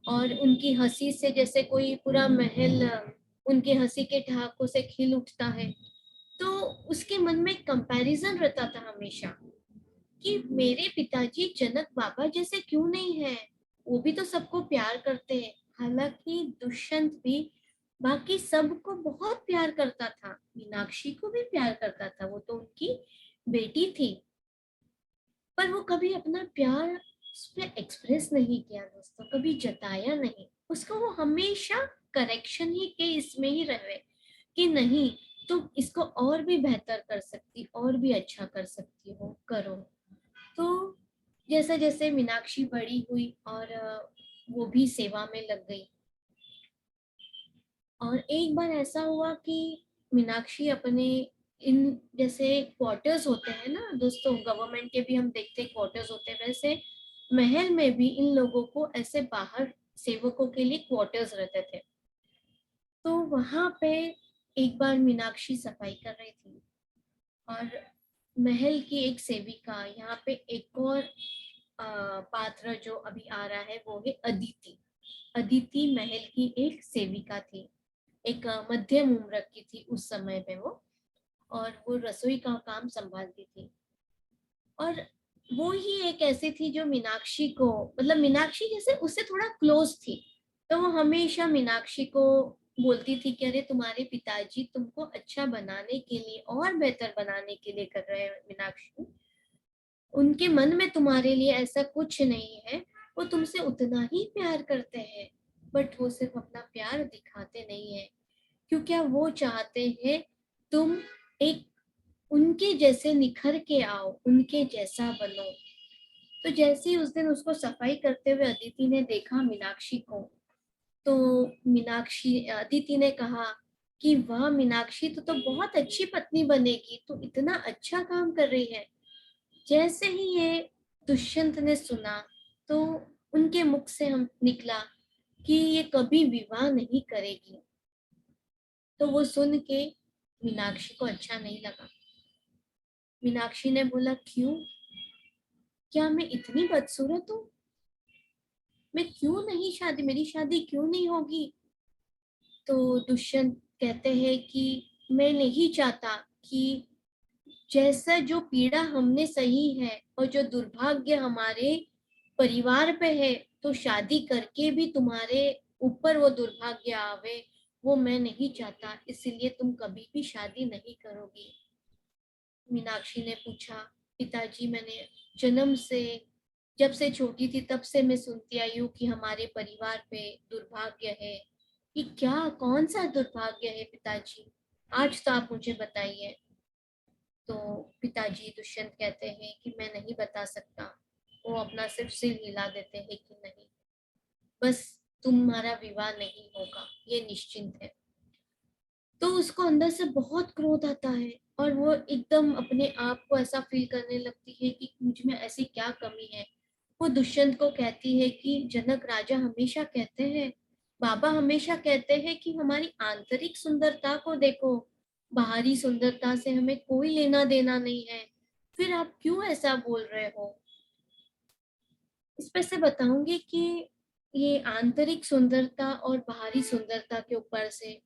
और उनकी हंसी से जैसे कोई पूरा महल उनके हंसी के ठहाकों से खिल उठता है, तो उसके मन में कंपैरिजन रहता था हमेशा कि मेरे पिताजी जनक बाबा जैसे क्यों नहीं है, वो भी तो सबको प्यार करते हैं। हालांकि दुष्यंत भी बाकी सबको बहुत प्यार करता था, मीनाक्षी को भी प्यार करता था, वो तो उनकी बेटी थी। पर वो कभी अपना प्यार उस पर एक्सप्रेस नहीं किया दोस्तों, कभी जताया नहीं। उसको वो हमेशा करेक्शन ही के इसमें ही रहे कि नहीं, तुम इसको और भी बेहतर कर सकती, और भी अच्छा कर सकती हो, करो। तो जैसे जैसे मीनाक्षी बड़ी हुई और वो भी सेवा में लग गई। और एक बार ऐसा हुआ कि मीनाक्षी अपने इन जैसे क्वार्टर्स होते हैं ना दोस्तों, गवर्नमेंट के भी हम देखते हैं क्वार्टर्स होते हैं, वैसे महल में भी इन लोगों को ऐसे बाहर सेवकों के लिए क्वार्टर्स रहते थे। तो वहां पे एक बार मीनाक्षी सफाई कर रही थी और महल की एक सेविका, यहाँ पे एक और पात्र जो अभी आ रहा है वो है अदिति। अदिति महल की एक सेविका थी, एक मध्यम उम्र की थी उस समय पे वो, और वो रसोई का काम संभालती थी। और वो ही एक ऐसी थी जो मीनाक्षी को, मतलब मीनाक्षी जैसे उससे थोड़ा क्लोज थी, तो वो हमेशा मीनाक्षी को बोलती थी कि अरे तुम्हारे पिताजी तुमको अच्छा बनाने के लिए और बेहतर बनाने के लिए कर रहे हैं मीनाक्षी, उनके मन में तुम्हारे लिए ऐसा कुछ नहीं है, वो तुमसे उतना ही प्यार करते हैं, बट वो सिर्फ अपना प्यार दिखाते नहीं है, क्योंकि वो चाहते हैं तुम एक उनके जैसे निखर के आओ, उनके जैसा बनो। तो जैसे ही उस दिन उसको सफाई करते हुए अदिति ने देखा मीनाक्षी को, तो मीनाक्षी अदिति ने कहा कि वाह मीनाक्षी, तो बहुत अच्छी पत्नी बनेगी, तो इतना अच्छा काम कर रही है। जैसे ही ये दुष्यंत ने सुना, तो उनके मुख से हम निकला कि ये कभी विवाह नहीं करेगी। तो वो सुन के मीनाक्षी को अच्छा नहीं लगा। मीनाक्षी ने बोला क्यों? क्या मैं इतनी बदसूरत हूँ? मैं क्यों नहीं शादी, मेरी शादी क्यों नहीं होगी? तो दुष्यंत कहते हैं कि मैं नहीं चाहता कि जैसा जो पीड़ा हमने सही है और जो दुर्भाग्य हमारे परिवार पे है, तो शादी करके भी तुम्हारे ऊपर वो दुर्भाग्य आवे, वो मैं नहीं चाहता, इसलिए तुम कभी भी शादी नहीं करोगी। मीनाक्षी ने पूछा, पिताजी मैंने जन्म से, जब से छोटी थी तब से मैं सुनती आई हूँ कि हमारे परिवार पे दुर्भाग्य है। ये क्या, कौन सा दुर्भाग्य है पिताजी? आज तो आप मुझे बताइए। तो पिताजी दुष्यंत कहते हैं कि मैं नहीं बता सकता। वो अपना सिर्फ सिर हिला देते हैं कि नहीं, बस तुम्हारा विवाह नहीं होगा, ये निश्चिंत है। तो उसको अंदर से बहुत क्रोध आता है और वो एकदम अपने आप को ऐसा फील करने लगती है कि मुझ में ऐसी क्या कमी है। वो दुष्यंत को कहती है कि जनक राजा हमेशा कहते हैं, बाबा हमेशा कहते हैं कि हमारी आंतरिक सुंदरता को देखो, बाहरी सुंदरता से हमें कोई लेना देना नहीं है, फिर आप क्यों ऐसा बोल रहे हो? इस पर से बताऊंगी कि ये आंतरिक सुंदरता और बाहरी सुंदरता के ऊपर से,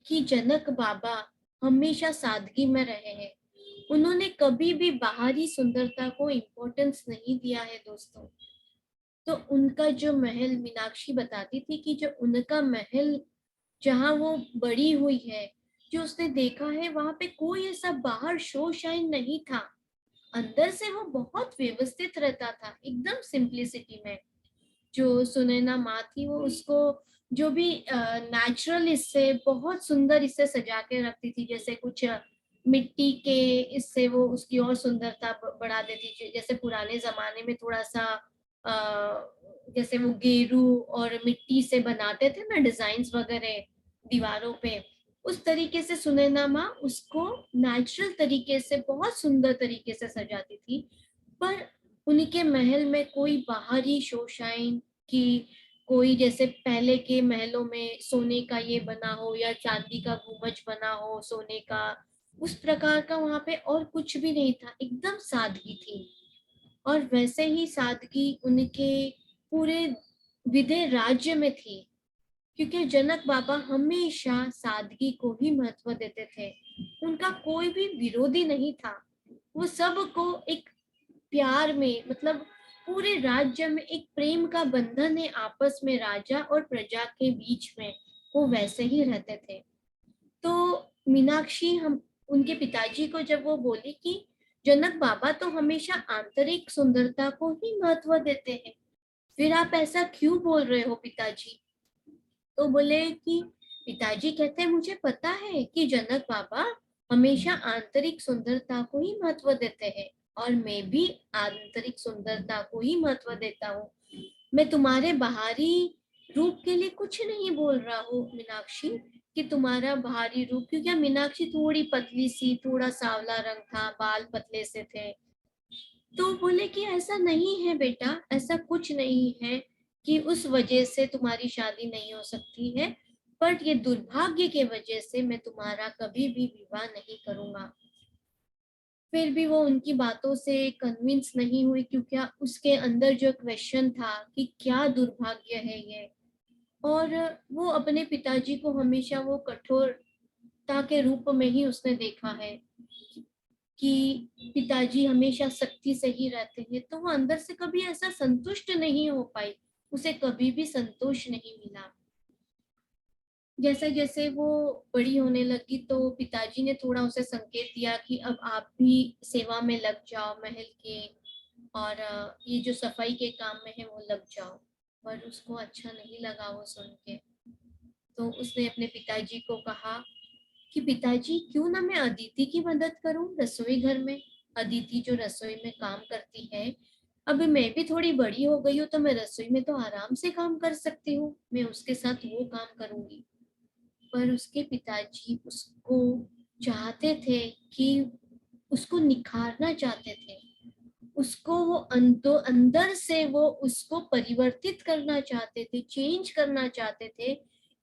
कि जनक बाबा हमेशा सादगी में रहे हैं। उन्होंने कभी भी बाहरी सुंदरता को इम्पोर्टेंस नहीं दिया है दोस्तों। तो उनका जो महल, मीनाक्षी बताती थी कि जो उनका महल जहाँ वो बड़ी हुई है, जो उसने देखा है, वहां पे कोई ऐसा बाहर शो शाइन नहीं था। अंदर से वो बहुत व्यवस्थित रहता था, एकदम सिंप्लिसिटी में। जो सुनैना माँ थी वो उसको जो भी नेचुरल इससे बहुत सुंदर इससे सजा के रखती थी, जैसे कुछ मिट्टी के इससे वो उसकी और सुंदरता बढ़ा देती थी। जैसे पुराने जमाने में थोड़ा सा जैसे वो गेरू और मिट्टी से बनाते थे ना डिजाइन्स वगैरह दीवारों पे, उस तरीके से सुनैना माँ उसको नेचुरल तरीके से बहुत सुंदर तरीके से सजाती थी। पर उनके महल में कोई बाहरी शोशाइन की, कोई जैसे पहले के महलों में सोने का ये बना हो या चांदी का गुम्बज बना हो सोने का, उस प्रकार का वहां पे और कुछ भी नहीं था, एकदम सादगी थी। और वैसे ही सादगी उनके पूरे विदे राज्य में थी, क्योंकि जनक बाबा हमेशा सादगी को ही महत्व देते थे। उनका कोई भी विरोधी नहीं था, वो सबको एक प्यार में, मतलब पूरे राज्य में एक प्रेम का बंधन है आपस में राजा और प्रजा के बीच में, वो वैसे ही रहते थे। तो मीनाक्षी हम उनके पिताजी को जब वो बोली कि जनक बाबा तो हमेशा आंतरिक सुंदरता को ही महत्व देते हैं, फिर आप ऐसा क्यों बोल रहे हो पिताजी? तो बोले कि पिताजी कहते हैं मुझे पता है कि जनक बाबा हमेशा आंतरिक सुंदरता को ही महत्व देते हैं, और मैं भी आंतरिक सुंदरता को ही महत्व देता हूँ। मैं तुम्हारे बाहरी रूप के लिए कुछ नहीं बोल रहा हूँ मीनाक्षी, कि तुम्हारा बाहरी रूप, क्योंकि मीनाक्षी थोड़ी पतली सी, थोड़ा सांवला रंग था, बाल पतले से थे। तो बोले कि ऐसा नहीं है बेटा, ऐसा कुछ नहीं है कि उस वजह से तुम्हारी शादी नहीं हो सकती है, पर ये दुर्भाग्य के वजह से मैं तुम्हारा कभी भी विवाह नहीं करूंगा। फिर भी वो उनकी बातों से कन्विंस नहीं हुई, क्योंकि उसके अंदर जो क्वेश्चन था कि क्या दुर्भाग्य है ये। और वो अपने पिताजी को हमेशा वो कठोरता के रूप में ही उसने देखा है कि पिताजी हमेशा सख्ती से ही रहते हैं, तो वो अंदर से कभी ऐसा संतुष्ट नहीं हो पाई, उसे कभी भी संतोष नहीं मिला। जैसे जैसे वो बड़ी होने लगी तो पिताजी ने थोड़ा उसे संकेत दिया कि अब आप भी सेवा में लग जाओ महल के, और ये जो सफाई के काम में है वो लग जाओ। पर उसको अच्छा नहीं लगा वो सुन के। तो उसने अपने पिताजी को कहा कि पिताजी क्यों ना मैं अदिति की मदद करूं रसोई घर में। अदिति जो रसोई में काम करती है, अब मैं भी थोड़ी बड़ी हो गई हूँ तो मैं रसोई में तो आराम से काम कर सकती हूँ, मैं उसके साथ वो काम करूंगी। पर उसके पिताजी उसको चाहते थे कि उसको निखारना चाहते थे, उसको वो अंदर से वो उसको परिवर्तित करना चाहते थे, चेंज करना चाहते थे,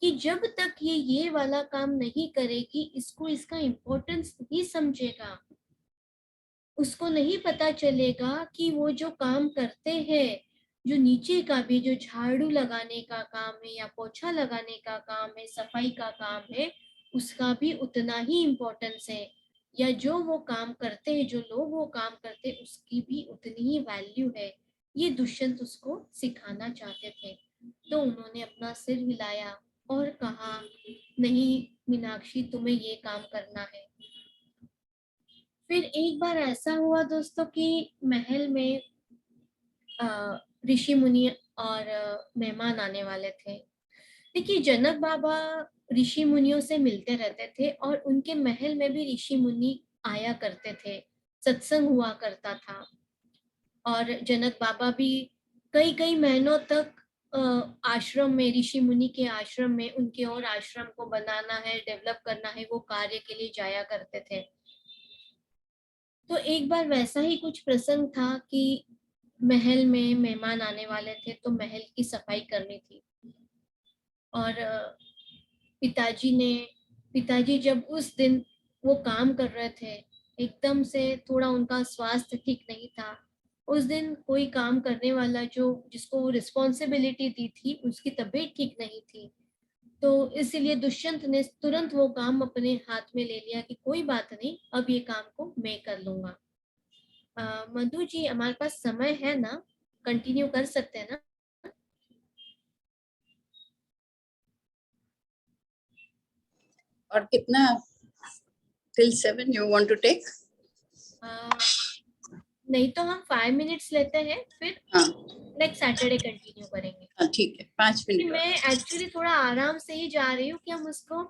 कि जब तक ये वाला काम नहीं करेगी, इसको इसका इम्पोर्टेंस नहीं समझेगा, उसको नहीं पता चलेगा कि वो जो काम करते हैं, जो नीचे का भी, जो झाड़ू लगाने का काम है या पोछा लगाने का काम है, सफाई का काम है, उसका भी उतना ही इम्पोर्टेंस है, या जो वो काम करते हैं, जो लोग वो काम करते हैं, उसकी भी उतनी ही वैल्यू है। ये दुष्यंत उसको सिखाना चाहते थे। तो उन्होंने अपना सिर हिलाया और कहा, नहीं मीनाक्षी, तुम्हें ये काम करना है। फिर एक बार ऐसा हुआ दोस्तों कि महल में ऋषि मुनि और मेहमान आने वाले थे। देखिए, जनक बाबा ऋषि मुनियों से मिलते रहते थे और उनके महल में भी ऋषि मुनि आया करते थे, सत्संग हुआ करता था। और जनक बाबा भी कई कई महीनों तक आश्रम में, ऋषि मुनि के आश्रम में, उनके और आश्रम को बनाना है, डेवलप करना है, वो कार्य के लिए जाया करते थे। तो एक बार वैसा ही कुछ प्रसंग था कि महल में मेहमान आने वाले थे, तो महल की सफाई करनी थी। और पिताजी जब उस दिन वो काम कर रहे थे, एकदम से थोड़ा उनका स्वास्थ्य ठीक नहीं था। उस दिन कोई काम करने वाला जो जिसको वो रिस्पॉन्सिबिलिटी दी थी, उसकी तबीयत ठीक नहीं थी। तो इसीलिए दुष्यंत ने तुरंत वो काम अपने हाथ में ले लिया कि कोई बात नहीं, अब ये काम को मैं कर लूंगा। मधु जी, हमारे पास समय है ना, कंटिन्यू कर सकते हैं ना? और कितना, till 7 you want to take? नहीं तो हम 5 मिनट्स लेते हैं, फिर हाँ नेक्स्ट सैटरडे कंटिन्यू करेंगे। हाँ ठीक है, 5 कि मिनट मैं और। एक्चुअली थोड़ा आराम से ही जा रही हूँ कि हम उसको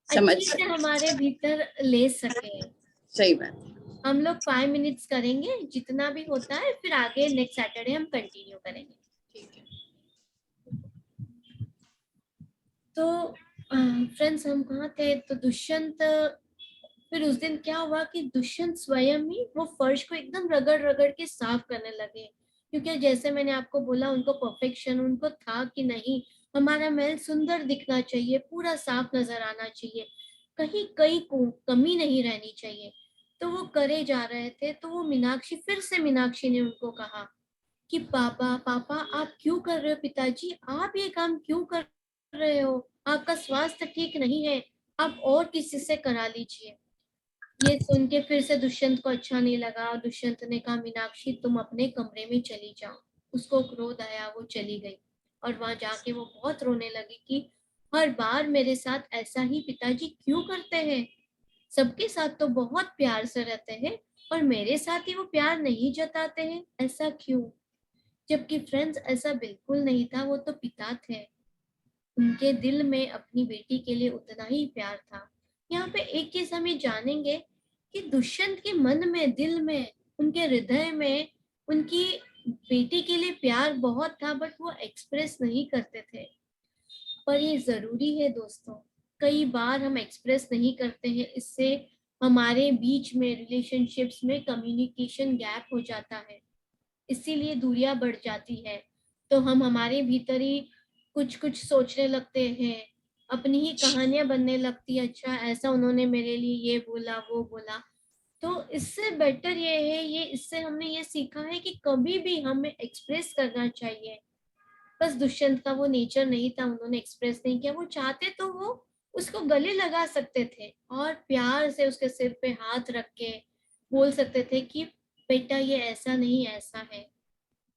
समझ अच्छे से सकते, हमारे भीतर ले सके। सही बात है। हम लोग 5 मिनट्स करेंगे, जितना भी होता है, फिर आगे नेक्स्ट सैटरडे हम कंटिन्यू करेंगे। ठीक है। तो फ्रेंड्स, हम कहाँ थे? तो दुष्यंत, फिर उस दिन क्या हुआ कि दुष्यंत स्वयं ही वो फर्श को एकदम रगड़ रगड़ के साफ करने लगे। क्योंकि जैसे मैंने आपको बोला, उनको परफेक्शन, उनको था कि नहीं, हमारा महल सुंदर दिखना चाहिए, पूरा साफ नजर आना चाहिए, कहीं कहीं कमी नहीं रहनी चाहिए। तो वो करे जा रहे थे। तो वो मीनाक्षी ने उनको कहा कि पापा पापा, आप क्यों कर रहे हो? पिताजी, आप ये काम क्यों कर रहे हो? आपका स्वास्थ्य ठीक नहीं है, आप और किसी से करा लीजिए। ये सुन के फिर से दुष्यंत को अच्छा नहीं लगा और दुष्यंत ने कहा, मीनाक्षी, तुम अपने कमरे में चली जाओ। उसको क्रोध आया, वो चली गई और वहां जाके वो बहुत रोने लगी कि हर बार मेरे साथ ऐसा ही पिताजी क्यों करते हैं? सबके साथ तो बहुत प्यार से रहते हैं और मेरे साथ ही वो प्यार नहीं जताते हैं, ऐसा क्यों? जबकि फ्रेंड्स, ऐसा बिल्कुल नहीं था। वो तो पिता थे, उनके दिल में अपनी बेटी के लिए उतना ही प्यार था। यहाँ पे एक चीज हम ये जानेंगे कि दुष्यंत के मन में, दिल में, उनके हृदय में उनकी बेटी के लिए प्यार बहुत था, बट वो एक्सप्रेस नहीं करते थे। पर ये जरूरी है दोस्तों, कई बार हम एक्सप्रेस नहीं करते हैं, इससे हमारे बीच में, रिलेशनशिप्स में कम्युनिकेशन गैप हो जाता है, इसीलिए दूरियां बढ़ जाती है। तो हम हमारे भीतर ही कुछ कुछ सोचने लगते हैं, अपनी ही कहानियां बनने लगती है, अच्छा ऐसा उन्होंने मेरे लिए ये बोला, वो बोला। तो इससे बेटर ये है, ये इससे हमने ये सीखा है कि कभी भी हमें एक्सप्रेस करना चाहिए। बस दुष्यंत का वो नेचर नहीं था, उन्होंने एक्सप्रेस नहीं किया। वो चाहते तो वो उसको गले लगा सकते थे और प्यार से उसके सिर पे हाथ रख के बोल सकते थे कि बेटा, ये ऐसा नहीं, ऐसा है।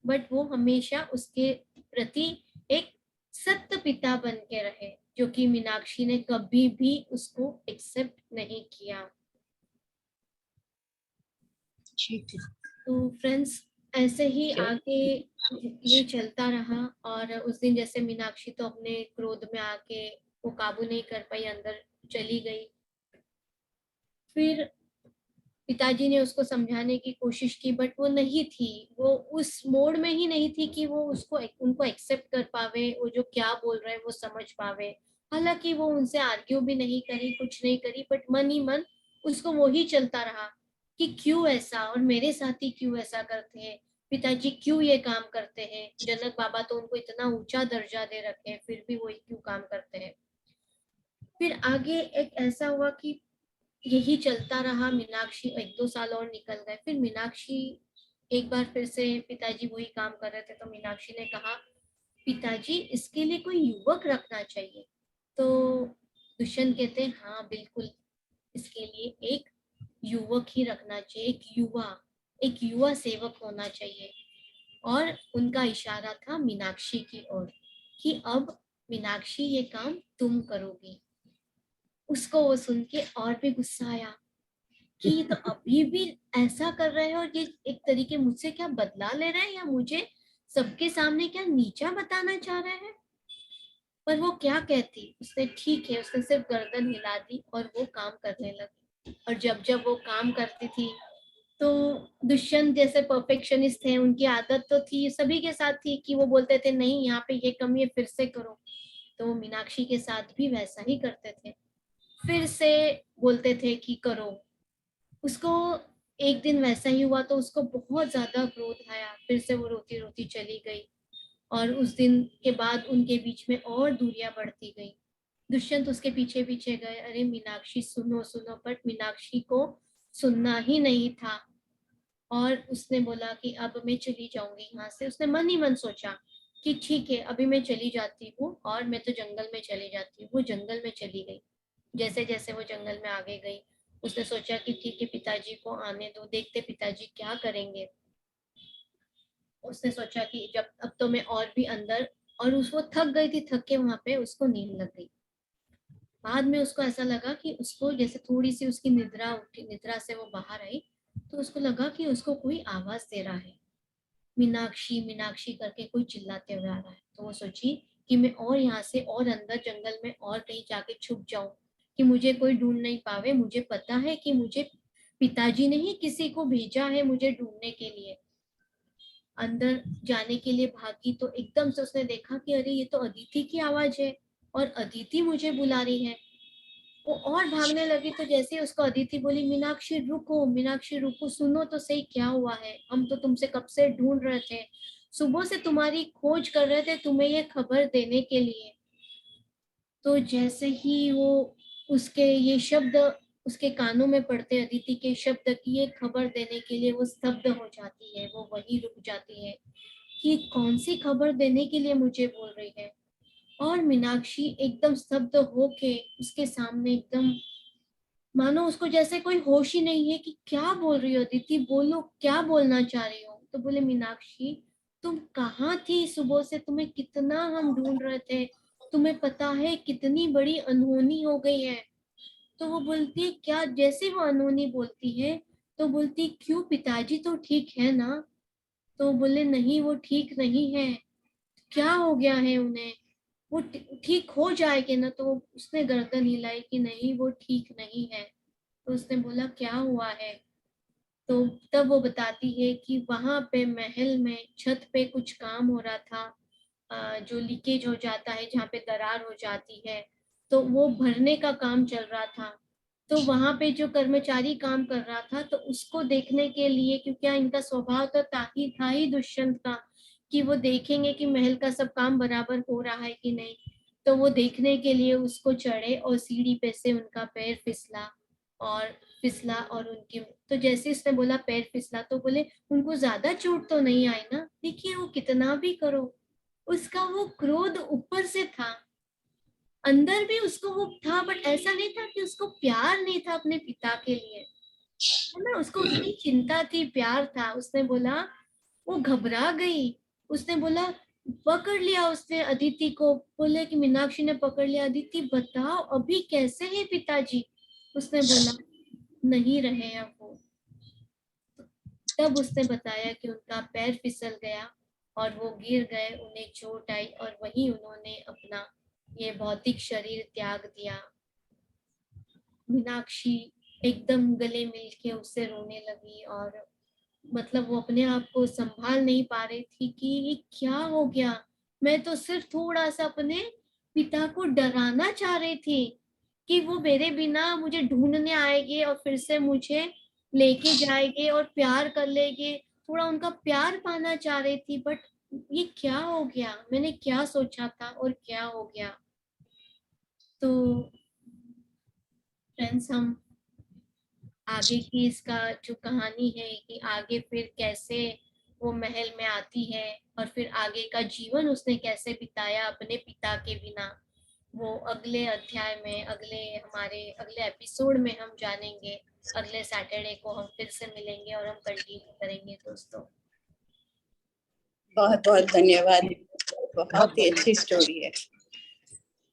बट वो हमेशा उसके प्रति एक सत्य पिता बन के रहे, जो कि मीनाक्षी ने कभी भी उसको एक्सेप्ट नहीं किया। ठीक है। तो फ्रेंड्स, ऐसे ही ठीक है। आगे ये चलता रहा। और उस दिन जैसे मीनाक्षी तो अपने क्रोध में आके वो काबू नहीं कर पाई, अंदर चली गई। फिर पिताजी ने उसको समझाने की कोशिश की, बट वो नहीं थी, वो उस मोड में ही नहीं थी कि वो उनको एक्सेप्ट कर पावे, वो जो क्या बोल रहे हैं वो समझ पावे। हालांकि वो उनसे आर्ग्यू भी नहीं करी, कुछ नहीं करी, बट मन ही मन उसको वो ही चलता रहा कि क्यों ऐसा, और मेरे साथ ही क्यों ऐसा करते हैं, पिताजी क्यों ये काम करते हैं, जनक बाबा तो उनको इतना ऊंचा दर्जा दे रखे हैं, फिर भी वो क्यों काम करते हैं। फिर आगे एक ऐसा हुआ कि यही चलता रहा। मीनाक्षी 1-2 साल और निकल गए। फिर मीनाक्षी एक बार फिर से, पिताजी वही काम कर रहे थे, तो मीनाक्षी ने कहा, पिताजी इसके लिए कोई युवक रखना चाहिए। तो दुष्यंत कहते हैं, हाँ बिल्कुल, इसके लिए एक युवक ही रखना चाहिए, एक युवा सेवक होना चाहिए। और उनका इशारा था मीनाक्षी की ओर कि अब मीनाक्षी ये काम तुम करोगी। उसको वो सुन के और भी गुस्सा आया कि ये तो अभी भी ऐसा कर रहे हैं, और ये एक तरीके मुझसे क्या बदला ले रहे हैं, या मुझे सबके सामने क्या नीचा बताना चाह रहे हैं। पर वो क्या कहती, उसने ठीक है, उसने सिर्फ गर्दन हिला दी और वो काम करने लगी। और जब जब वो काम करती थी तो दुष्यंत जैसे परफेक्शनिस्ट थे, उनकी आदत तो थी, सभी के साथ थी, कि वो बोलते थे नहीं यहाँ पे ये कमी है, फिर से करो। तो वो मीनाक्षी के साथ भी वैसा ही करते थे, फिर से बोलते थे कि करो। उसको एक दिन वैसा ही हुआ तो उसको बहुत ज्यादा क्रोध आया, फिर से वो रोती रोती चली गई। और उस दिन के बाद उनके बीच में और दूरियां बढ़ती गई। दुष्यंत उसके पीछे पीछे गए, अरे मीनाक्षी सुनो सुनो, बट मीनाक्षी को सुनना ही नहीं था। और उसने बोला कि अब मैं चली जाऊंगी यहाँ से। उसने मन ही मन सोचा कि ठीक है, अभी मैं चली जाती हूँ, और मैं तो जंगल में चली जाती हूँ। वो जंगल में चली गई। जैसे जैसे वो जंगल में आगे गई, उसने सोचा कि ठीक है, पिताजी को आने दो, देखते पिताजी क्या करेंगे। उसने सोचा कि जब अब तो मैं और भी अंदर, और उसको थक गई थी, थक के वहां पे उसको नींद लग गई। बाद में उसको ऐसा लगा कि उसको जैसे थोड़ी सी उसकी निद्रा उठी, निद्रा से वो बाहर आई, तो उसको लगा कि उसको कोई आवाज दे रहा है, मीनाक्षी मीनाक्षी करके कोई चिल्लाते हुए आ रहा है। तो वो सोची कि मैं और यहाँ से और अंदर जंगल में और कहीं जाके छुप जाऊं, कि मुझे कोई ढूंढ नहीं पावे। मुझे पता है कि मुझे पिताजी ने ही किसी को भेजा है मुझे ढूंढने के लिए। अंदर जाने के लिए भागी तो एकदम से उसने देखा कि अरे ये तो अदिति की आवाज है, और अदिति मुझे बुला रही है। वो और भागने लगी, तो जैसे ही उसको अदिति बोली, मीनाक्षी रुको, मीनाक्षी रुको, सुनो तो सही क्या हुआ है, हम तो तुमसे कब से ढूंढ रहे थे, सुबह से तुम्हारी खोज कर रहे थे, तुम्हें ये खबर देने के लिए। तो जैसे ही वो उसके ये शब्द उसके कानों में पड़ते, अदिति के शब्द की ये खबर देने के लिए, वो स्तब्ध हो जाती है, वो वही रुक जाती है कि कौन सी खबर देने के लिए मुझे बोल रही है। और मीनाक्षी एकदम स्तब्ध होके उसके सामने, एकदम मानो उसको जैसे कोई होश ही नहीं है कि क्या बोल रही हो अदिति, बोलो क्या बोलना चाह रही हो। तो बोले, मीनाक्षी तुम कहाँ थी सुबह से, तुम्हें कितना हम ढूंढ रहे थे, तुम्हें पता है कितनी बड़ी अनहोनी हो गई है। तो वो बोलती है क्या, जैसे वो अनहोनी बोलती है तो बोलती, क्यों पिताजी तो ठीक है ना। तो बोले, नहीं वो ठीक नहीं है। क्या हो गया है उन्हें, वो ठीक हो जाएंगे ना। तो उसने गर्दन हिलाई कि नहीं वो ठीक नहीं है। तो उसने बोला क्या हुआ है। तो तब वो बताती है कि वहां पे महल में छत पे कुछ काम हो रहा था, जो लीकेज हो जाता है, जहाँ पे दरार हो जाती है, तो वो भरने का काम चल रहा था। तो वहां पे जो कर्मचारी काम कर रहा था, तो उसको देखने के लिए, क्योंकि इनका स्वभाव तो था ही दुष्यंत का, कि वो देखेंगे कि महल का सब काम बराबर हो रहा है कि नहीं। तो वो देखने के लिए उसको चढ़े, और सीढ़ी पे से उनका पैर फिसला और उनकी, तो जैसे उसने बोला पैर फिसला, तो बोले उनको ज्यादा चोट तो नहीं आई ना। देखिए वो कितना भी करो, उसका वो क्रोध ऊपर से था, अंदर भी उसको वो था, बट ऐसा नहीं था कि उसको प्यार नहीं था अपने पिता के लिए, है ना, उसको उसकी चिंता थी, प्यार था। उसने बोला, वो घबरा गई। उसने बोला, पकड़ लिया उसने अदिति को, बोले कि मीनाक्षी ने पकड़ लिया, अदिति बताओ अभी कैसे है पिताजी। उसने बोला, नहीं रहे अब वो। तब उसने बताया कि उनका पैर फिसल गया और वो गिर गए, उन्हें चोट आई, और वहीं उन्होंने अपना ये भौतिक शरीर त्याग दिया। मीनाक्षी एकदम गले मिल के उससे रोने लगी, और मतलब वो अपने आप को संभाल नहीं पा रही थी कि ये क्या हो गया। मैं तो सिर्फ थोड़ा सा अपने पिता को डराना चाह रही थी कि वो मेरे बिना मुझे ढूंढने आएंगे और फिर से मुझे लेके जाएंगे और प्यार कर लेंगे, थोड़ा उनका प्यार पाना चाह रही थी। बट ये क्या हो गया, मैंने क्या सोचा था और क्या हो गया। तो फ्रेंड्स, हम आगे की इसका जो कहानी है कि आगे फिर कैसे वो महल में आती है और फिर आगे का जीवन उसने कैसे बिताया अपने पिता के बिना, वो अगले अध्याय में, अगले एपिसोड में हम जानेंगे। अगले सैटरडे को हम फिर से मिलेंगे और हम कंटिन्यू करेंगे दोस्तों। बहुत बहुत धन्यवाद, बहुत ही अच्छी स्टोरी है।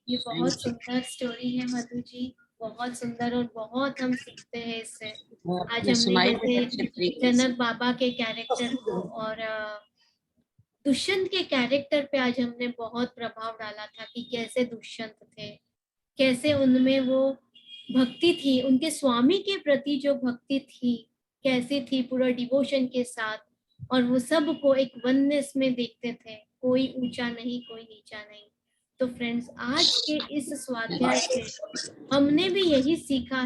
ये बहुत सुंदर स्टोरी है मधु जी, बहुत सुंदर, और बहुत हम सीखते हैं इससे। आज हमने जैसे जनक बाबा के कैरेक्टर को और दुष्यंत के कैरेक्टर पे आज हमने बहुत प्रभाव डाला था कि कैसे दुष्यंत थे, कैसे उनमें वो भक्ति थी, उनके स्वामी के प्रति जो भक्ति थी कैसी थी, पूरा डिवोशन के साथ, और वो सबको एक वननेस में देखते थे, कोई ऊंचा नहीं कोई नीचा नहीं। तो फ्रेंड्स, आज के इस स्वाध्याय से हमने भी यही सीखा